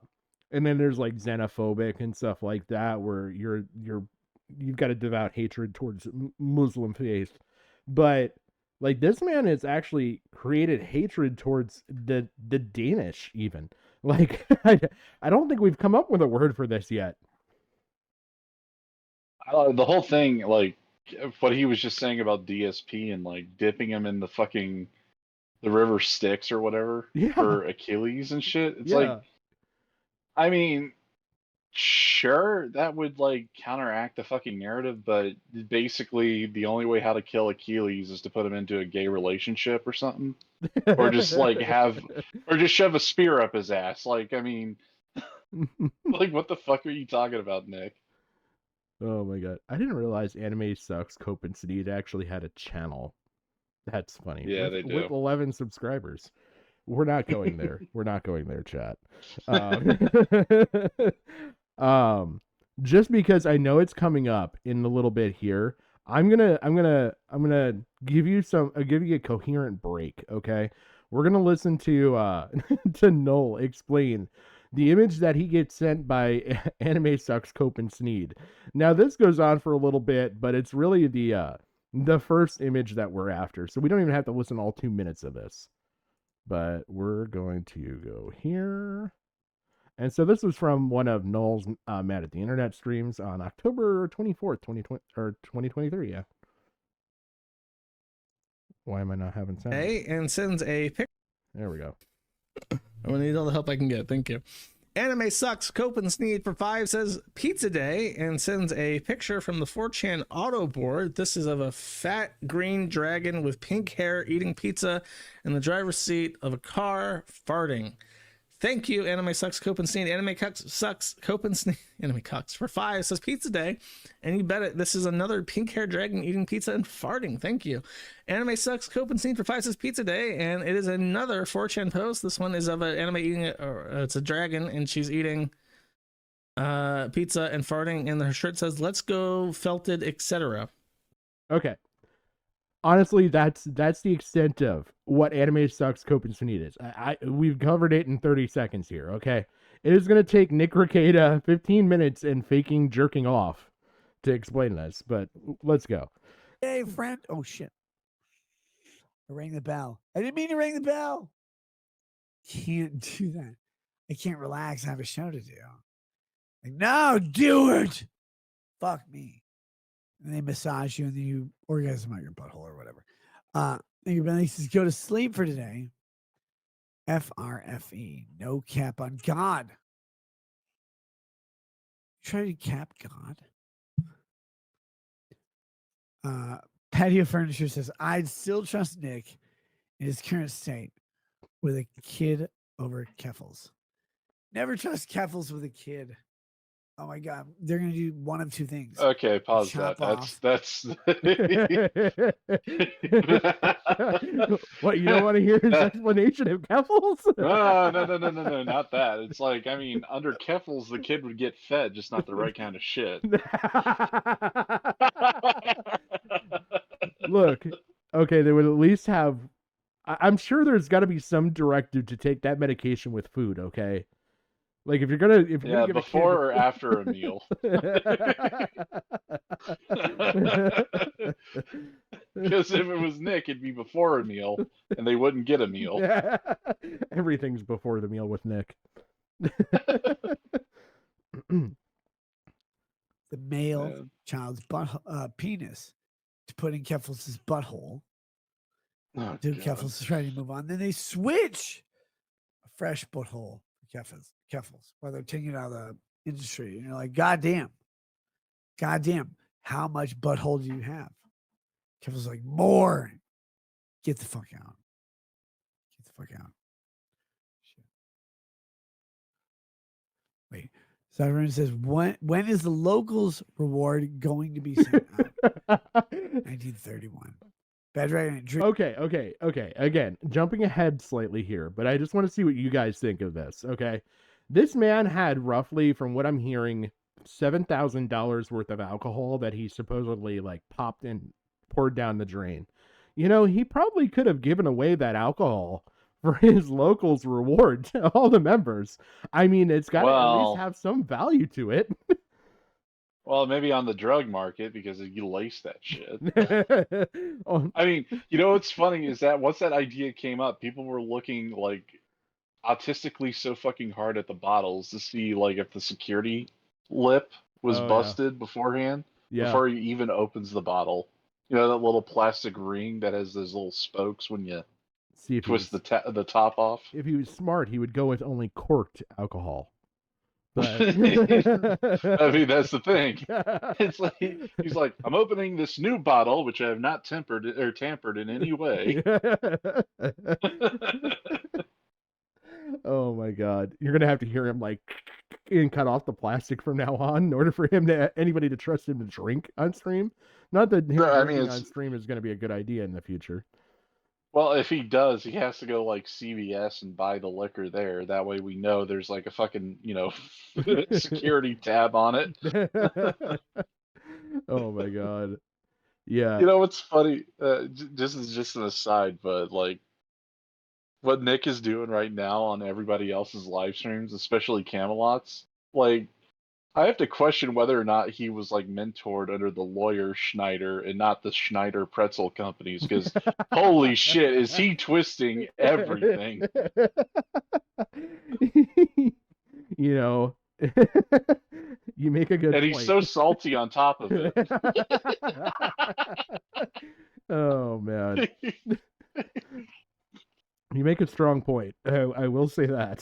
and then there's like xenophobic and stuff like that where you've got a devout hatred towards Muslim faith. But like this man has actually created hatred towards the Danish even. Like I don't think we've come up with a word for this yet. The whole thing, like what he was just saying about DSP and like dipping him in the river Styx or whatever Yeah. for Achilles and shit. It's like, Yeah. I mean, sure, that would like counteract the fucking narrative, but basically the only way how to kill Achilles is to put him into a gay relationship or something, or just like or just shove a spear up his ass. Like, I mean, like what the fuck are you talking about, Nick? Oh my god. I didn't realize Anime Sucks Cope and Sneed actually had a channel. That's funny. Yeah, With they do. 11 subscribers. We're not going there. We're not going there, chat. Um, um just because I know it's coming up in a little bit here, I'm gonna give you give you a coherent break, okay? We're gonna listen to to Null explain the image that he gets sent by Anime Sucks Cope and Sneed. Now this goes on for a little bit, but it's really the first image that we're after. So we don't even have to listen all 2 minutes of this. But we're going to go here. And so this was from one of Null's Mad at the Internet streams on October 24th, 2020 or 2023. Yeah. Why am I not having sound? Hey, and sends a pic. There we go. I'm gonna need all the help I can get. Thank you. Anime Sucks Cope and Sneed for 5 says pizza day and sends a picture from the 4chan auto board. This is of a fat green dragon with pink hair eating pizza in the driver's seat of a car farting. Thank you, Anime Sucks Cope and Sneed. Anime Sucks Cope and Sneed. Anime Cucks for 5 says pizza day, and you bet it. This is another pink hair dragon eating pizza and farting. Thank you. Anime Sucks Cope and Sneed for 5 says pizza day, and it is another 4chan post. This one is of an anime eating it's a dragon, and she's eating pizza and farting, and her shirt says "Let's go felted, etc." Okay. Honestly, that's the extent of what Anime Sucks Cope and Sneed is. We've covered it in 30 seconds here, okay? It is going to take Nick Rakieta 15 minutes and faking jerking off to explain this, but let's go. Hey, friend. Oh, shit. I rang the bell. I didn't mean to ring the bell. Can't do that. I can't relax. I have a show to do. Like, no, do it. Fuck me. And they massage you and then you orgasm out your butthole or whatever. Thank you, Benny. Says go to sleep for today. FRFE. No cap on God. Try to cap God. Patio Furniture says I'd still trust Nick in his current state with a kid over Keffels. Never trust Keffels with a kid. Oh my God, they're gonna do one of two things. Okay, pause Chop that. off. That's What, you don't want to hear his explanation of Keffels? no, not that. It's like, I mean, under Keffels, the kid would get fed, just not the right kind of shit. Look, okay, they would at least have. I'm sure there's got to be some directive to take that medication with food. Okay, like if you're gonna give before or after a meal. Because if it was Nick, it'd be before a meal, and they wouldn't get a meal. Everything's before the meal with Nick. The male child's penis to put in Keffels' butthole. Oh, Dude, Keffels is ready to move on. Then they switch a fresh butthole for Keffels while they're taking it out of the industry. And you're like, God damn, how much butthole do you have? Keffels like, more. Get the fuck out. Get the fuck out. Shit. Wait. Sovereign says, when is the locals reward going to be sent out? 1931. Bad Dragon and drink. Okay. Again, jumping ahead slightly here, but I just want to see what you guys think of this. Okay, this man had roughly, from what I'm hearing, $7,000 worth of alcohol that he supposedly like popped and poured down the drain. You know, he probably could have given away that alcohol for his locals reward to all the members. I mean, it's got to at least Well, have some value to it. well, maybe on the drug market because you lace that shit. Oh, I mean, you know what's funny is that once that idea came up, people were looking like autistically so fucking hard at the bottles to see like if the security lip was oh yeah. busted beforehand Yeah. before he even opens the bottle. You know that little plastic ring that has those little spokes when you See if he twist was the top off. if he was smart, he would go with only corked alcohol. But I mean, that's the thing. It's like he's like, I'm opening this new bottle, which I have not tempered or tampered in any way. Oh my god. You're gonna have to hear him like and cut off the plastic from now on in order for him to anybody to trust him to drink on stream. Not that him No, I mean, drinking it's on stream is gonna be a good idea in the future. well, if he does, he has to go like CVS and buy the liquor there. That way we know there's like a fucking, security tab on it. Oh my god. Yeah. You know what's funny? Just an aside, but like what Nick is doing right now on everybody else's live streams, especially Camelot's, like I have to question whether or not he was like mentored under the lawyer Schneider and not the Schneider pretzel companies, because holy shit, is he twisting everything? You know, you make a good And point. he's so salty on top of it. Oh man, you make a strong point. I will say that.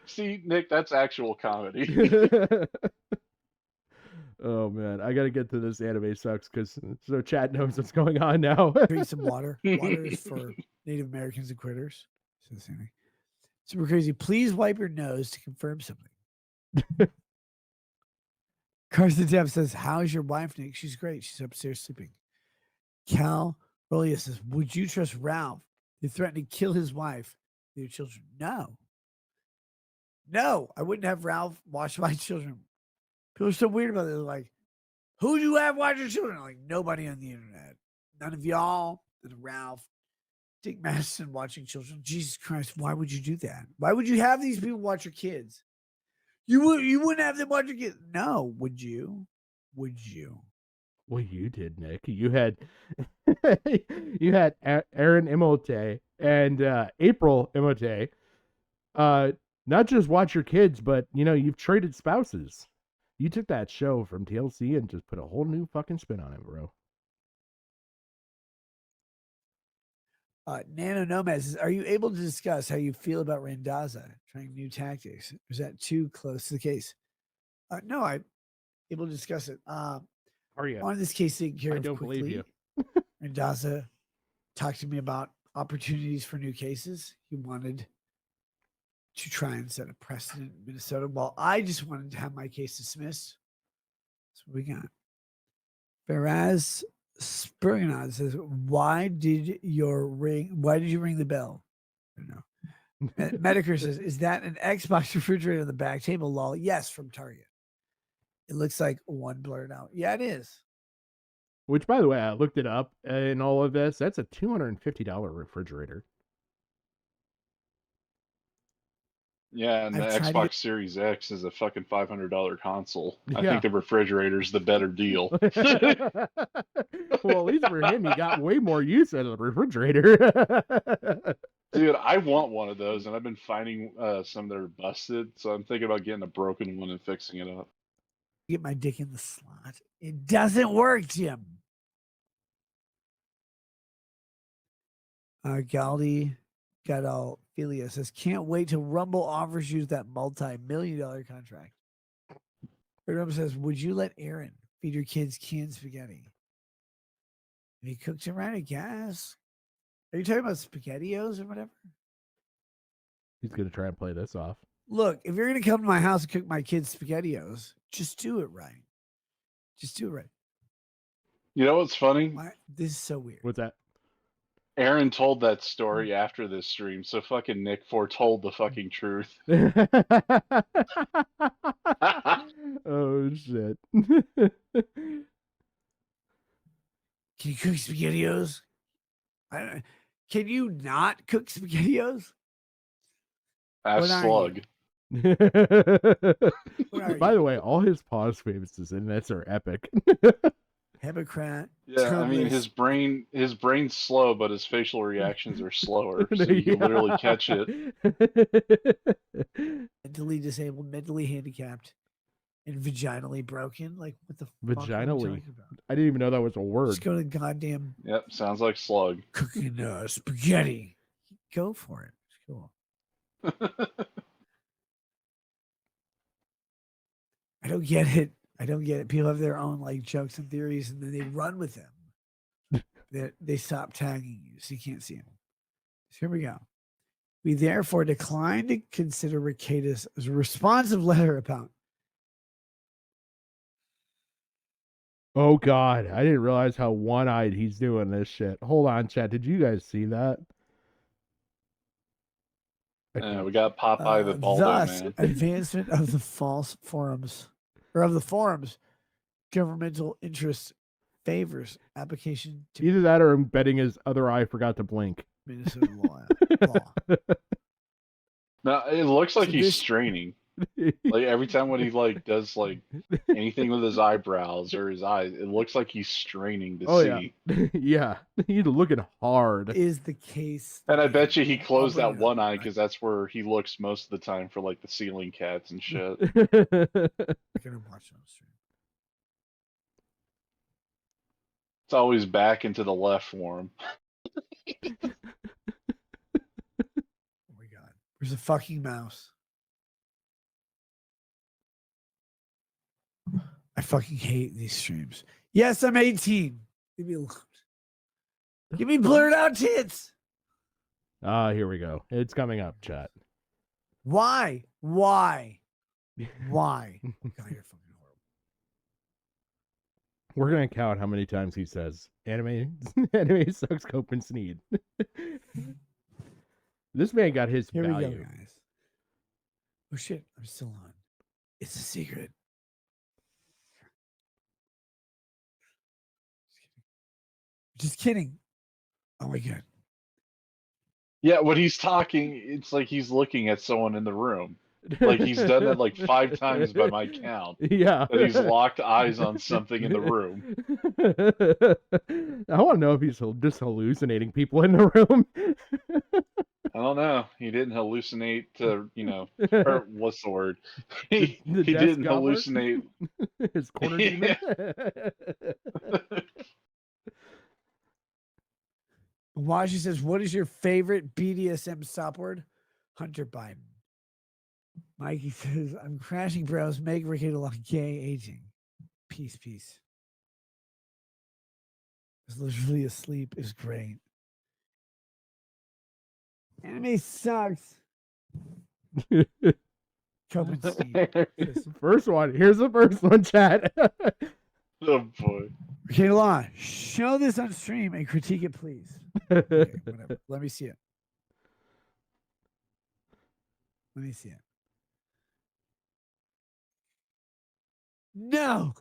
See, Nick, that's actual comedy. Oh man, I gotta get to this anime sucks because so chat knows what's going on now. Drink some water. Water is for Native Americans and critters. So the same thing. Super crazy. Please wipe your nose to confirm something. Carson Depp says, "How's your wife, Nick? She's great. She's upstairs sleeping." Cal Rolia says, "Would you trust Ralph? You threatened to kill his wife, your children." No, I wouldn't have Ralph watch my children. People are so weird about it. They're like, "Who do you have watch your children?" I'm like, nobody on the internet. None of y'all. None of Ralph. Dick Masterson watching children. Jesus Christ, why would you do that? Why would you have these people watch your kids? You wouldn't have them watch your kids. No, would you? Would you? Well, you did, Nick. You had Aaron Emote and April Emote. Not just watch your kids, but you've traded spouses. You took that show from TLC and just put a whole new fucking spin on it, bro. Nano Nomad says, "Are you able to discuss how you feel about Randazza trying new tactics? Is that too close to the case?" No, I'm able to discuss it. Are you? On this case, taken care I of don't quickly. believe you. Randazza talked to me about opportunities for new cases. He wanted to try and set a precedent in Minnesota, while I just wanted to have my case dismissed. That's what we got. Faraz Spurgeon says, why did you ring the bell?" I don't know. Medicare says, "Is that an Xbox refrigerator on the back table?" Lol. Yes, from Target. It looks like one blurred out. Yeah, it is. Which, by the way, I looked it up in all of this. That's a $250 refrigerator. Yeah, and the I've tried to Xbox Series X is a fucking $500 console. I Yeah. think the refrigerator's the better deal. Well, at least for him, he got way more use out of the refrigerator. Dude, I want one of those, and I've been finding some that are busted, so I'm thinking about getting a broken one and fixing it up. get my dick in the slot. It doesn't work, Jim. Galdi Gadalfilia says, "Can't wait till Rumble offers you that multi-million-dollar contract." Rumble says, "Would you let Aaron feed your kids canned spaghetti?" And he cooks it right, I guess. Are you talking about SpaghettiOs or whatever? He's going to try and play this off. Look, if you're going to come to my house and cook my kids SpaghettiOs, just do it right. Just do it right. You know what's funny? Why? This is so weird. What's that? Aaron told that story after this stream, so fucking Nick foretold the fucking truth. Oh shit. Can you cook SpaghettiOs? Can you not cook SpaghettiOs? Ask What are Slug. What are By you? the way, all his pause faces in this are epic. Hypocrite. Yeah, I mean his brain's slow, but his facial reactions are slower, so you can literally catch it. Mentally disabled, mentally handicapped, and vaginally broken. Like, what the fuck are we Vaginally. talking about? I didn't even know that was a Just word. go to goddamn Yep, sounds like Slug. cooking spaghetti. Go for it. It's cool. I don't get it. I don't get it. People have their own like jokes and theories, and then they run with them. They stop tagging you, so you can't see them. So here we go. We therefore decline to consider Rakieta as a responsive letter about. Oh god, I didn't realize how one-eyed he's doing this shit. Hold on, chat. Did you guys see that? We got Popeye the Baldo Thus, man. advancement of the false forums, or of the forums, governmental interest favors application to Either that or I'm betting his other eye forgot to blink. Minnesota law. No, it looks like So he's this- straining. Like every time when he like does like anything with his eyebrows or his eyes, it looks like he's straining to Oh see. yeah. Yeah. He's looking hard. Is the case. And I bet you he closed I'll that bring it one up, eye right? because that's where he looks most of the time for like the ceiling cats and shit. I'm gonna watch on stream. It's always back into the left for him. Oh my god. Where's the fucking mouse? I fucking hate these streams. Yes, I'm 18. Leave me alone. Give me blurred out tits. Ah, here we go. It's coming up, chat. Why? Why? Why? God, you're fucking horrible. We're gonna count how many times he says anime anime sucks cope and sneed. This man got his Here value. we go, guys. Oh shit, I'm still on. It's a secret. Just kidding. Oh my god. Yeah, when he's talking, it's like he's looking at someone in the room. Like he's done that like 5 times by my count. Yeah. That he's locked eyes on something in the room. I want to know if he's just hallucinating people in the room. I don't know. He didn't hallucinate to, or what's the word? He The desk didn't gobbler? hallucinate. His corner demon. Washi says, what is your favorite BDSM stop word? Hunter Biden. Mikey says, I'm crashing bros. Make Rakieta look gay aging. Peace, peace. Is literally asleep is great. Anime sucks. Copenhagen. First one. Here's the first one, chat. Oh boy. Rakieta, show this on stream and critique it, please. Okay, whatever. Let me see it. Let me see it. No.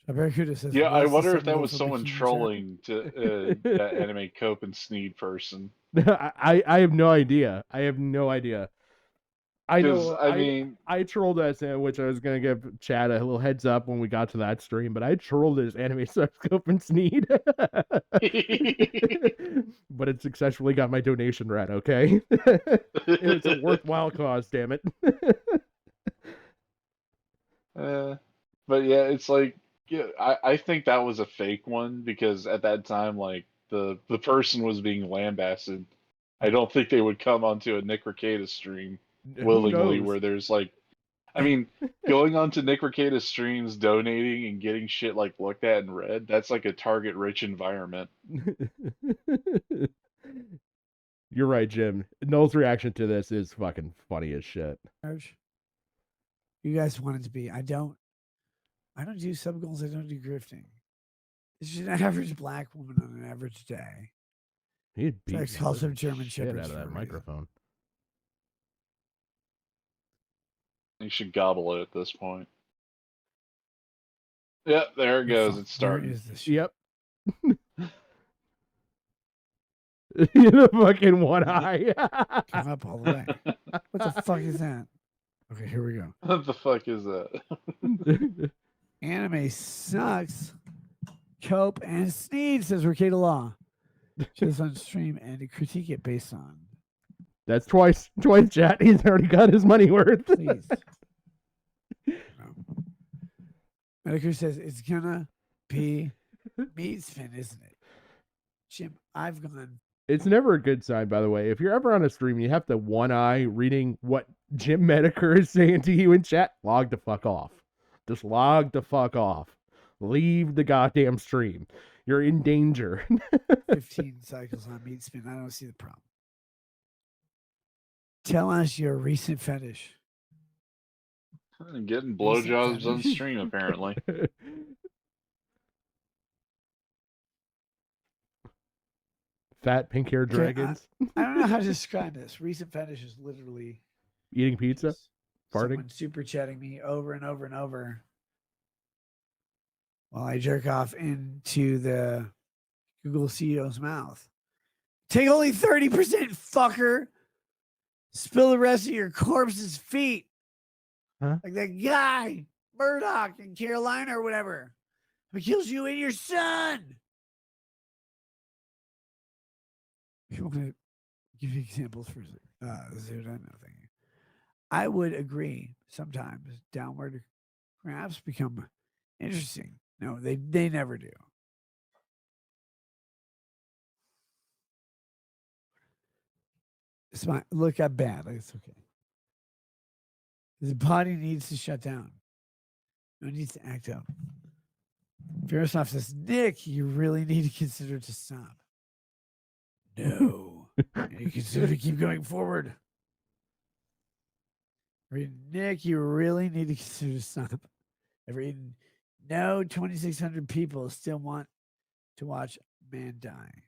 Barracuda says, Yeah, I "What's the wonder if that symbol was for someone bikini chat?" trolling to that anime Cope and Sneed person. I have no idea. I have no idea. I know. I mean, I trolled us, which I was gonna give Chad a little heads up when we got to that stream, but I trolled his anime scope and sneed. But it successfully got my donation read. Okay, it was a worthwhile cause. Damn it. But yeah, it's like, yeah, I think that was a fake one because at that time, like the person was being lambasted. I don't think they would come onto a Nick Rakieta stream Who willingly knows? where there's like, I mean, going onto Nick Rakieta streams, donating and getting shit like looked at and read, that's like a target rich environment. You're right, Jim. Noel's reaction to this is fucking funny as shit. You guys want it to be. I don't I don't do sub goals. I don't do grifting. This is an average black woman on an average day. He'd beat Sex calls the of German shit shepherds out of for a that reason. microphone. You should gobble it at this point. Yep, there it goes. It's Where starting. is this shit? Yep. The fucking one eye. Come up all the way. What the fuck is that? Okay, here we go. What the fuck is that? Anime sucks. Cope and Sneed, says Rakieta Law. Just on stream and to critique it based on. That's twice, chat. He's already got his money worth. Please. Medicare says it's gonna be meat spin, isn't it? Jim, I've gone. It's never a good sign, by the way. If you're ever on a stream, you have to one eye reading what Jim Medicare is saying to you in chat. Log the fuck off. Just log the fuck off. Leave the goddamn stream. You're in danger. 15 cycles on meat spin. I don't see the problem. Tell us your recent fetish. Getting blowjobs on stream, apparently. Fat pink hair dragons. I don't know how to describe this. Recent fetish is literally Eating pizza. Farting. someone super chatting me over and over and over while I jerk off into the Google CEO's mouth. Take only 30%, fucker. Spill the rest of your corpse's feet. Huh? Like that guy, Murdoch in Carolina or whatever, who kills you and your son. If you want to give you examples for Zooda, nothing. I would agree sometimes downward graphs become interesting. No, they never do. It's my look, I'm bad. It's okay. The body needs to shut down. It needs to act up. Verosoft says, Nick, you really need to consider to stop. No. You consider to keep going forward. Nick, you really need to consider to stop. No, 2,600 people still want to watch man die.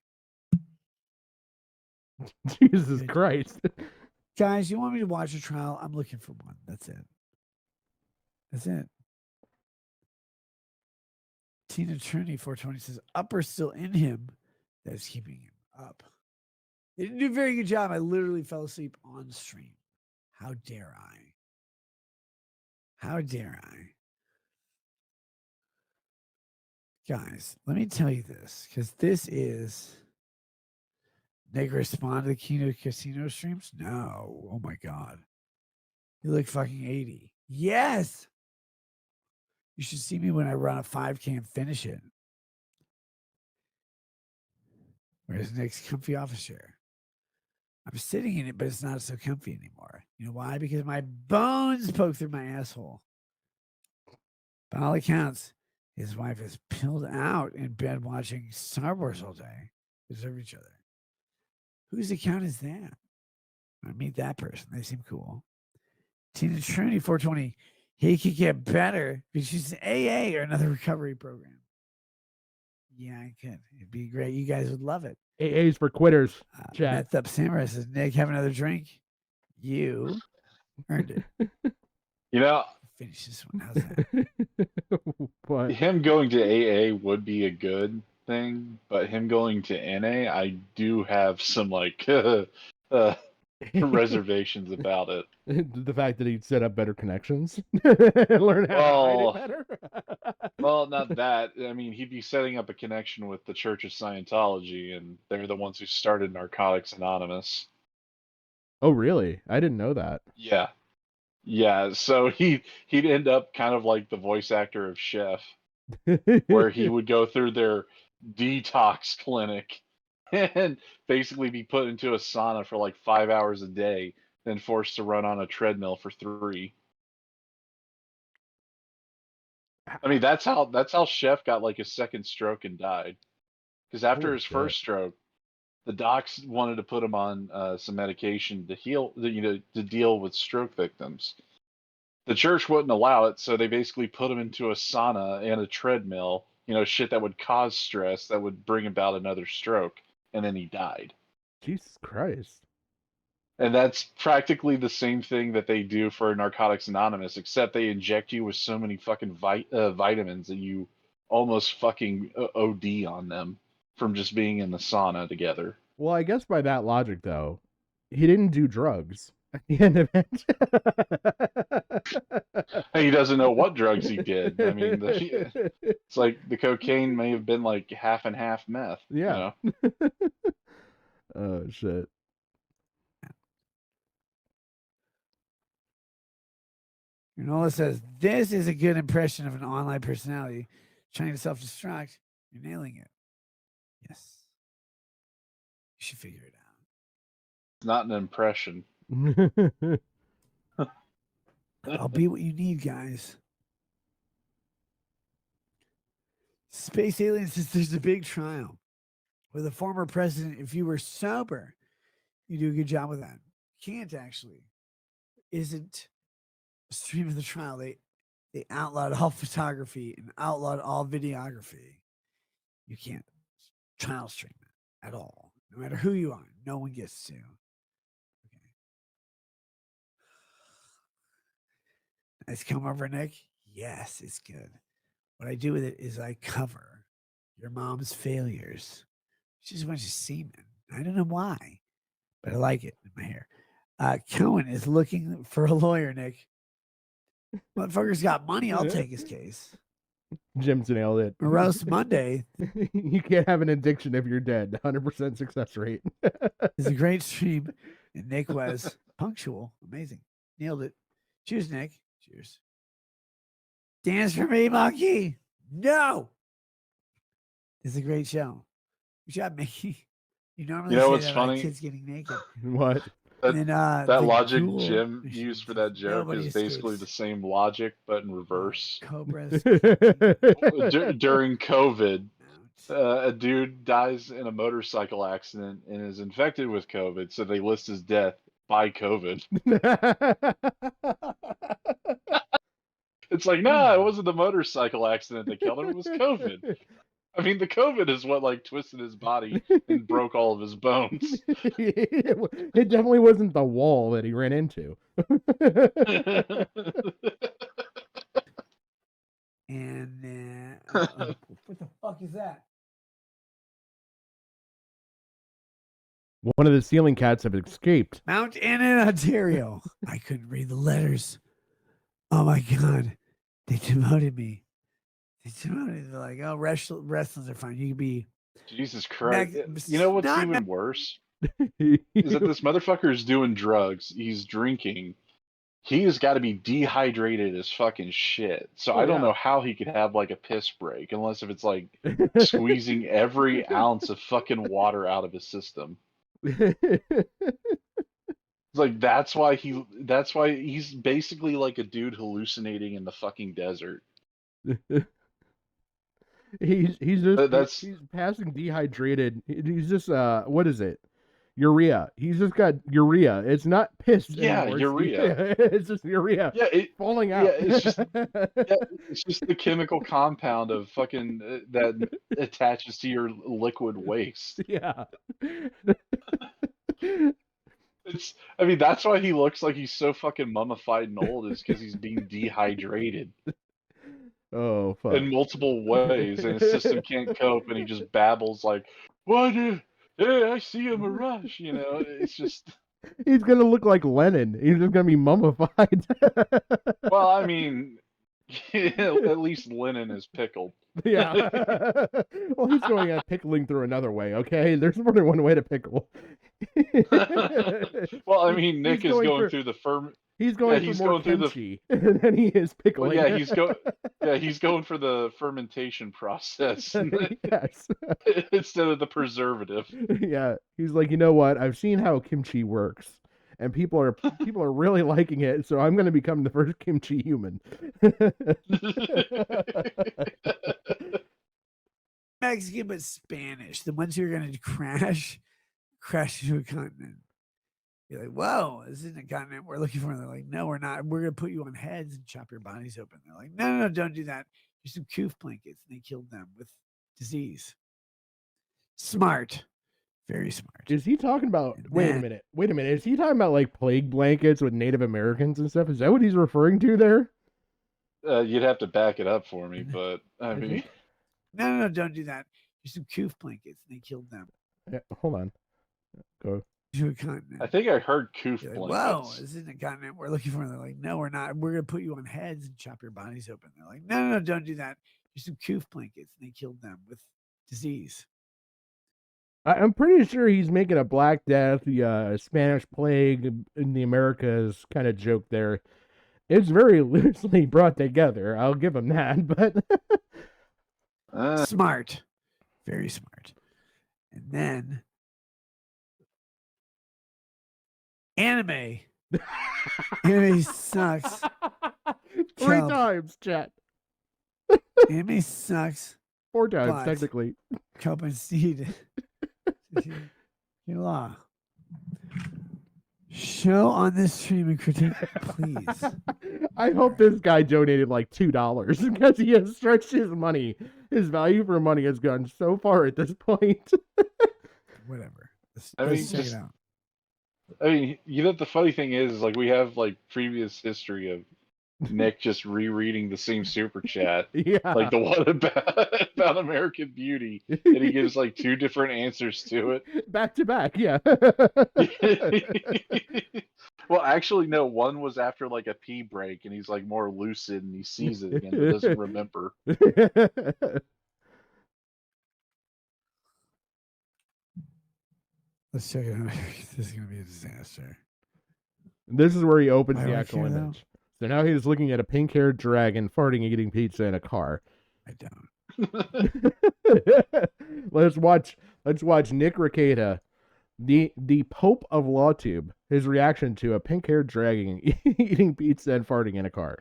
Jesus Christ. Guys, you want me to watch a trial? I'm looking for one. That's it. That's it. Tina Turney 420 says, upper still in him. That's keeping him up. They didn't do a very good job. I literally fell asleep on stream. How dare I? How dare I? Guys, let me tell you this, because this is Nick respond to the Kino Casino streams? No. Oh my God. You look fucking 80. Yes. You should see me when I run a 5K and finish it. Where's Nick's comfy office chair? I'm sitting in it, but it's not so comfy anymore. You know why? Because my bones poke through my asshole. By all accounts, his wife is pilled out in bed watching Star Wars all day. They deserve each other. Whose account is that? I meet that person. They seem cool. Tina Trinity 420. He could get better because she's an AA or another recovery program. Yeah, I could. It'd be great. You guys would love it. AA's for quitters. Chat. Meth Up Samurai says, Nick, have another drink. You earned it. You know, Finish this one. How's that? But him going to AA would be a good thing, but him going to NA, I do have some like reservations about it. The fact that he'd set up better connections, learn how to hide it better. Well, not that. I mean, he'd be setting up a connection with the Church of Scientology, and they're the ones who started Narcotics Anonymous. Oh, really? I didn't know that. Yeah. Yeah, so he'd end up kind of like the voice actor of Chef, where he would go through their detox clinic and basically be put into a sauna for like 5 hours a day, then forced to run on a treadmill for 3. I mean, that's how Chef got like his second stroke and died. Because after Holy his shit. first stroke, the docs wanted to put him on some medication to heal, to deal with stroke victims. the church wouldn't allow it, so they basically put him into a sauna and a treadmill, shit that would cause stress that would bring about another stroke, and then he died. Jesus Christ. And that's practically the same thing that they do for Narcotics Anonymous, except they inject you with so many fucking vitamins that you almost fucking OD on them from just being in the sauna together. Well, I guess by that logic, though, he didn't do drugs at the end of it. And he doesn't know what drugs he did. I mean, it's like the cocaine may have been like half and half meth. Yeah. Oh, shit. Nola says, this is a good impression of an online personality trying to self-destruct. You're nailing it. Yes. You should figure it out. It's not an impression. I'll be what you need, guys. Space Alien says there's a big trial with a former president. If you were sober, you do a good job with that. Can't actually. Isn't a stream of the trial. They outlawed all photography and outlawed all videography. You can't trial stream it at all. No matter who you are, no one gets to. Okay. Nice come over, Nick. Yes, it's good. What I do with it is I cover your mom's failures. She's a bunch of semen. I don't know why, but I like it in my hair. Cohen is looking for a lawyer, Nick. Motherfucker's got money. I'll take his case. Jim's nailed it. Morose Monday. You can't have an addiction if you're dead. 100% success rate. It's a great stream. And Nick was punctual. Amazing. Nailed it. Cheers, Nick. Cheers. Dance for me, monkey. No. It's a great show. Good job, Mickey. You normally say what's that funny? About kids getting naked. What? That logic Jim used for that joke Nobody is basically the same logic, but in reverse. Cobras. During COVID, a dude dies in a motorcycle accident and is infected with COVID, so they list his death by COVID. It's like, nah, it wasn't the motorcycle accident that killed him, it was COVID. I mean, the COVID is what like twisted his body and broke all of his bones. It definitely wasn't the wall that he ran into. And what the fuck is that? One of the ceiling cats have escaped. Mount Annan, Ontario. I couldn't read the letters. Oh my god. They demoted me. They're like, oh, wrestlers are fine. You can be. Jesus Christ. You know what's even worse? Is that this motherfucker is doing drugs. He's drinking. He has got to be dehydrated as fucking shit. So I don't know how he could have like a piss break unless if it's like squeezing every ounce of fucking water out of his system. It's like that's why he's basically like a dude hallucinating in the fucking desert. He's passing dehydrated. He's just what is it? Urea. He's just got urea. It's not piss. Yeah, anymore. urea. It's just urea. Yeah, falling out. Yeah, it's just the chemical compound of fucking that attaches to your liquid waste. Yeah. I mean, that's why he looks like he's so fucking mummified and old, is because he's being dehydrated. Oh, fuck. In multiple ways, and his system can't cope, and he just babbles like, "What? Hey, I see a mirage." It's just. He's gonna look like Lenin. He's just gonna be mummified. Well, I mean, at least Lenin is pickled. Yeah. Well, he's going at pickling through another way. Okay, there's more than one way to pickle. Well, I mean, Nick is going through the firm. He's going for more kimchi than he is pickling. Well, he's going for the fermentation process. Yes. Instead of the preservative. Yeah, he's like, you know what? I've seen how kimchi works, and people are really liking it. So I'm going to become the first kimchi human. Mexican, but Spanish. The ones who are going to crash into a continent. Be like, whoa, this isn't a continent we're looking for. And they're like, no, we're not. We're going to put you on heads and chop your bodies open. They're like, no, don't do that. There's some coof blankets. And they killed them with disease. Smart. Very smart. Is he talking about? And Wait a then- minute. Wait a minute. Is he talking about like plague blankets with Native Americans and stuff? Is that what he's referring to there? You'd have to back it up for me, but I mean, No, don't do that. There's some coof blankets. And they killed them. Yeah, hold on. Go. To a continent. I think I heard coof You're blankets. like, whoa, this isn't a continent we're looking for. And they're like, no, we're not. We're going to put you on heads and chop your bodies open. They're like, no, don't do that. There's some coof blankets. And they killed them with disease. I'm pretty sure he's making a Black Death, the Spanish Plague in the Americas kind of joke there. It's very loosely brought together. I'll give him that, but Smart. Very smart. And then anime. Anime sucks. three Kelp. times, chat. Anime sucks. 4 times, But- technically. Cup and seed. Law. Show on this stream and critique, please. I hope this guy donated like $2 because he has stretched his money. His value for money has gone so far at this point. Whatever. Let's, I mean, let's check just- it out. I mean, you know, the funny thing is like we have like previous history of Nick just rereading the same super chat, Yeah. like the one about American Beauty, and he gives like 2 different answers to Back to back, yeah. it. Well, actually, no. One was after like a pee break, and he's like more lucid, and he sees it again, but doesn't remember. Let's check it out. This is going to be a disaster. This is where he opens Why the do I actual care, though? image. So now he's looking at a pink-haired dragon farting and eating pizza in a car. I don't. let's watch Nick Rakieta, the Pope of LawTube, his reaction to a pink-haired dragon eating pizza and farting in a car.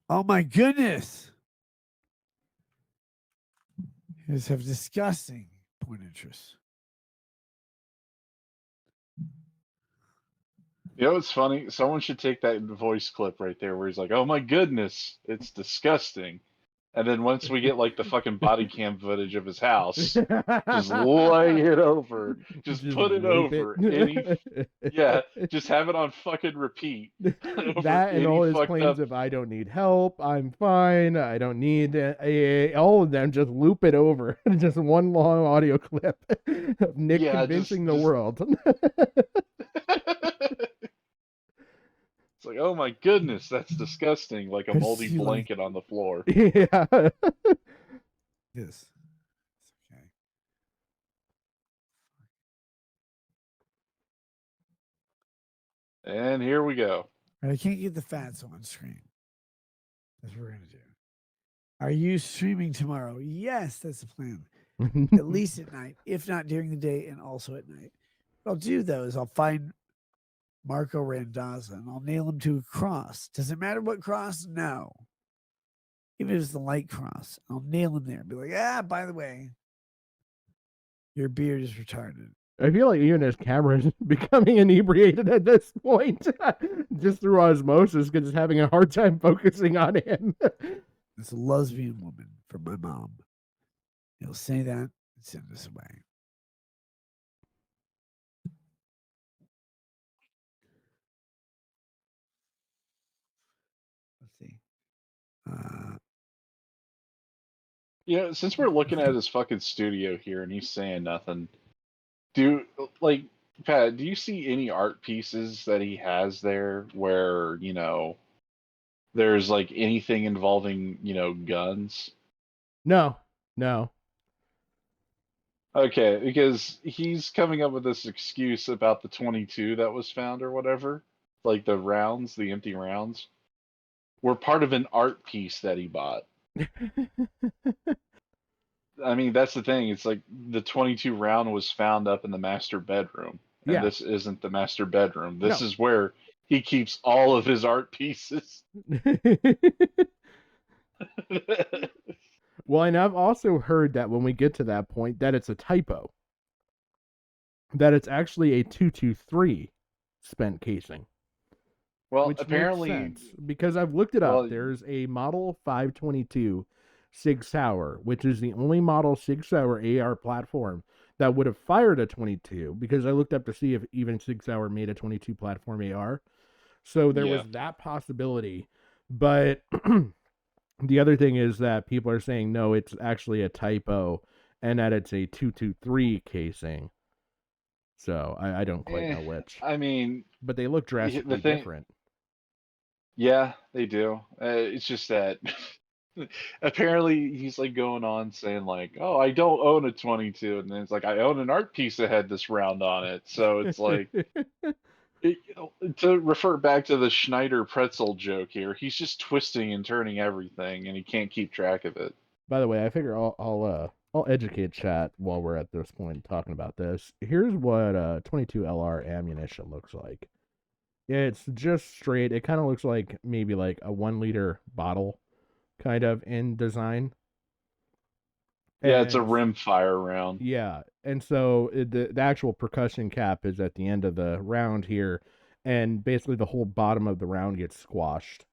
Oh my goodness. You guys have disgusting point interest. You know what's funny? Someone should take that voice clip right there where he's like, "Oh my goodness, it's disgusting," and then once we get like the fucking body cam footage of his house, just lay it over, just put it loop over. it. Yeah, just have it on fucking repeat. over That and all any his fucked claims up- of I don't need help, I'm fine, I don't need all of them, just loop it over. Just one long audio clip of Nick Yeah, convincing the just- world. It's like, oh my goodness, that's disgusting. Like a Let's moldy see, like- blanket on the floor. Yeah. This. Okay. And here we go. But I can't get the fats on screen. That's what we're going to do. Are you streaming tomorrow? Yes, that's the plan. At least at night, if not during the day and also at night. What I'll do though is I'll find Marco Randazza and I'll nail him to a cross. Does it matter what cross? No. Even if it's the light cross, I'll nail him there. Be like, by the way, your beard is retarded. I feel like even his camera is becoming inebriated at this point, just through osmosis, because it's having a hard time focusing on him. It's a lesbian woman from my mom. He'll say that and send us away. Let's see. Yeah, since we're looking at his fucking studio here and he's saying nothing, Pat, do you see any art pieces that he has there where, there's like anything involving, guns? No. Okay, because he's coming up with this excuse about the 22 that was found or whatever, like the rounds, the empty rounds, were part of an art piece that he bought. I mean, that's the thing. It's like the 22 round was found up in the master bedroom. And Yeah. this isn't the master bedroom. This No. is where he keeps all of his art pieces. Well, and I've also heard that when we get to that point, that it's a typo. that it's actually a 223 spent casing. Well, Which apparently, makes sense because I've looked it up. well, There's a Model 522 Sig Sauer, which is the only Model Sig Sauer AR platform that would have fired a 22, because I looked up to see if even Sig Sauer made a 22 platform AR. So there yeah. was that possibility. But the other thing is that people are saying, no, it's actually a typo and that it's a 223 casing. So I don't quite know which. I mean, But they look the drastically thing, different. yeah, they do. It's just that apparently he's like going on saying like, "Oh, I don't own a 22," and then it's like, "I own an art piece that had this round on it." So it's like, to refer back to the Schneider pretzel joke here, he's just twisting and turning everything, and he can't keep track of it. By the way, I figure I'll educate chat while we're at this point talking about this. Here's what 22 LR ammunition looks like. It's just straight. It kind of looks like maybe like a 1 liter bottle, kind of in design. Yeah, it's a And rimfire round. yeah, and so the actual percussion cap is at the end of the round here, and basically the whole bottom of the round gets squashed,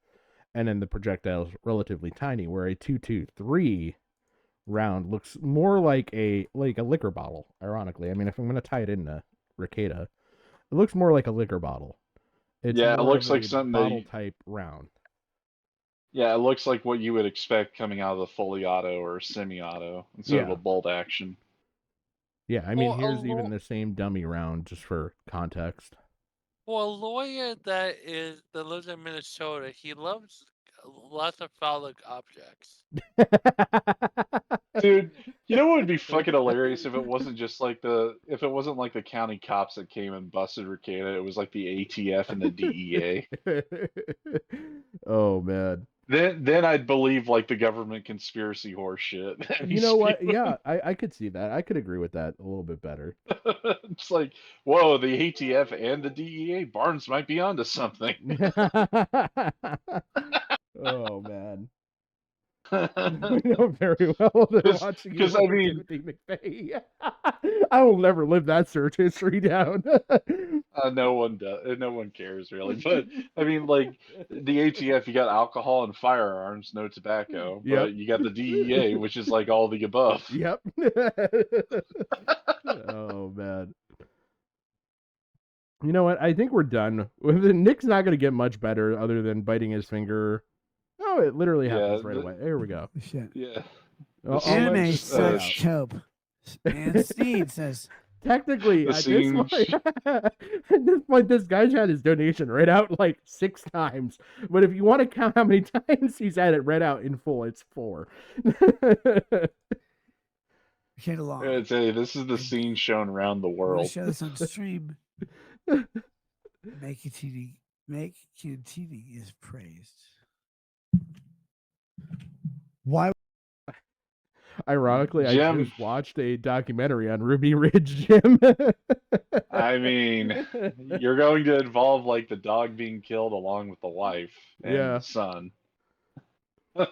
and then the projectile is relatively tiny. Where a 223 round looks more like a liquor bottle. Ironically, I mean, if I'm gonna tie it into Rakieta, it looks more like a liquor bottle. It's Yeah, it more of looks like a something bottle type round. yeah, it looks like what you would expect coming out of the fully auto or semi-auto instead of Yeah, a bolt action. yeah. I mean, Well, here's even the same dummy round just for context. a lawyer that lives in Minnesota, he loves lots of phallic objects. Dude, you know what would be fucking hilarious if it wasn't just like if it wasn't like the county cops that came and busted Rakieta, it was like the ATF and the DEA. Oh man. Then I'd believe like the government conspiracy horse shit. You know what? Yeah, I could see that. I could agree with that a little bit better. It's like, whoa, the ATF and the DEA, Barnes might be onto something. Oh man. We know very well they're watching you Because I over mean, Timothy McVeigh. I will never live that search history down. no one does. No one cares really. But I mean, like the ATF, you got alcohol and firearms, no tobacco. Yep. But you got the DEA, which is like all the above. Yep. Oh man. You know what? I think we're done. Nick's not going to get much better other than biting his finger. Oh, it literally happens right away. There we go. Shit. Yeah. Anime Just, sucks cope. And Steed says, Technically, The at this scene- point, at this point, this guy's had his donation read out like 6 times. But if you want to count how many times he's had it read out in full, it's 4. get along. I'd say this is the scene shown around the I'm gonna world. show this on stream. Make Cantini is praised. Why? Ironically, I Jim. just watched a documentary on Ruby Ridge, Jim. I mean, you're going to involve like the dog being killed along with the wife and Yeah. the son. Why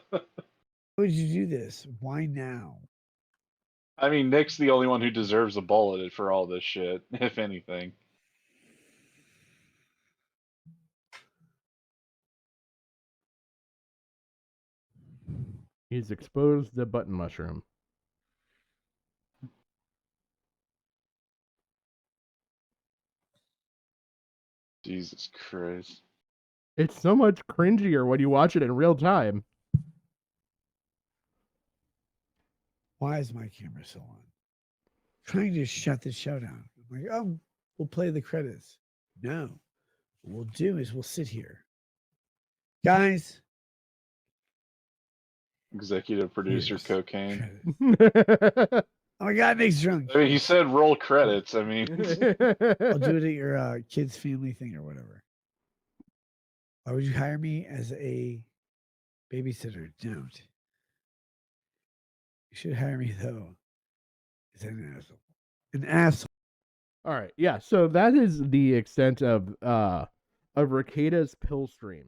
would you do this? Why now? I mean, Nick's the only one who deserves a bullet for all this shit, if anything. He's exposed the button mushroom. Jesus Christ. It's so much cringier when you watch it in real time. Why is my camera still on? Trying to shut the show down. I'm like, oh, we'll play the credits. No. What we'll do is we'll sit here. Guys. Executive producer here's cocaine. credits. Oh my God, Nick's drunk. I mean, he said roll credits. I mean, I'll do it at your kids' family thing or whatever. Why would you hire me as a babysitter? Don't. You should hire me though. Is an asshole. An asshole. All right, yeah. So that is the extent of Rakieta's Pillstream.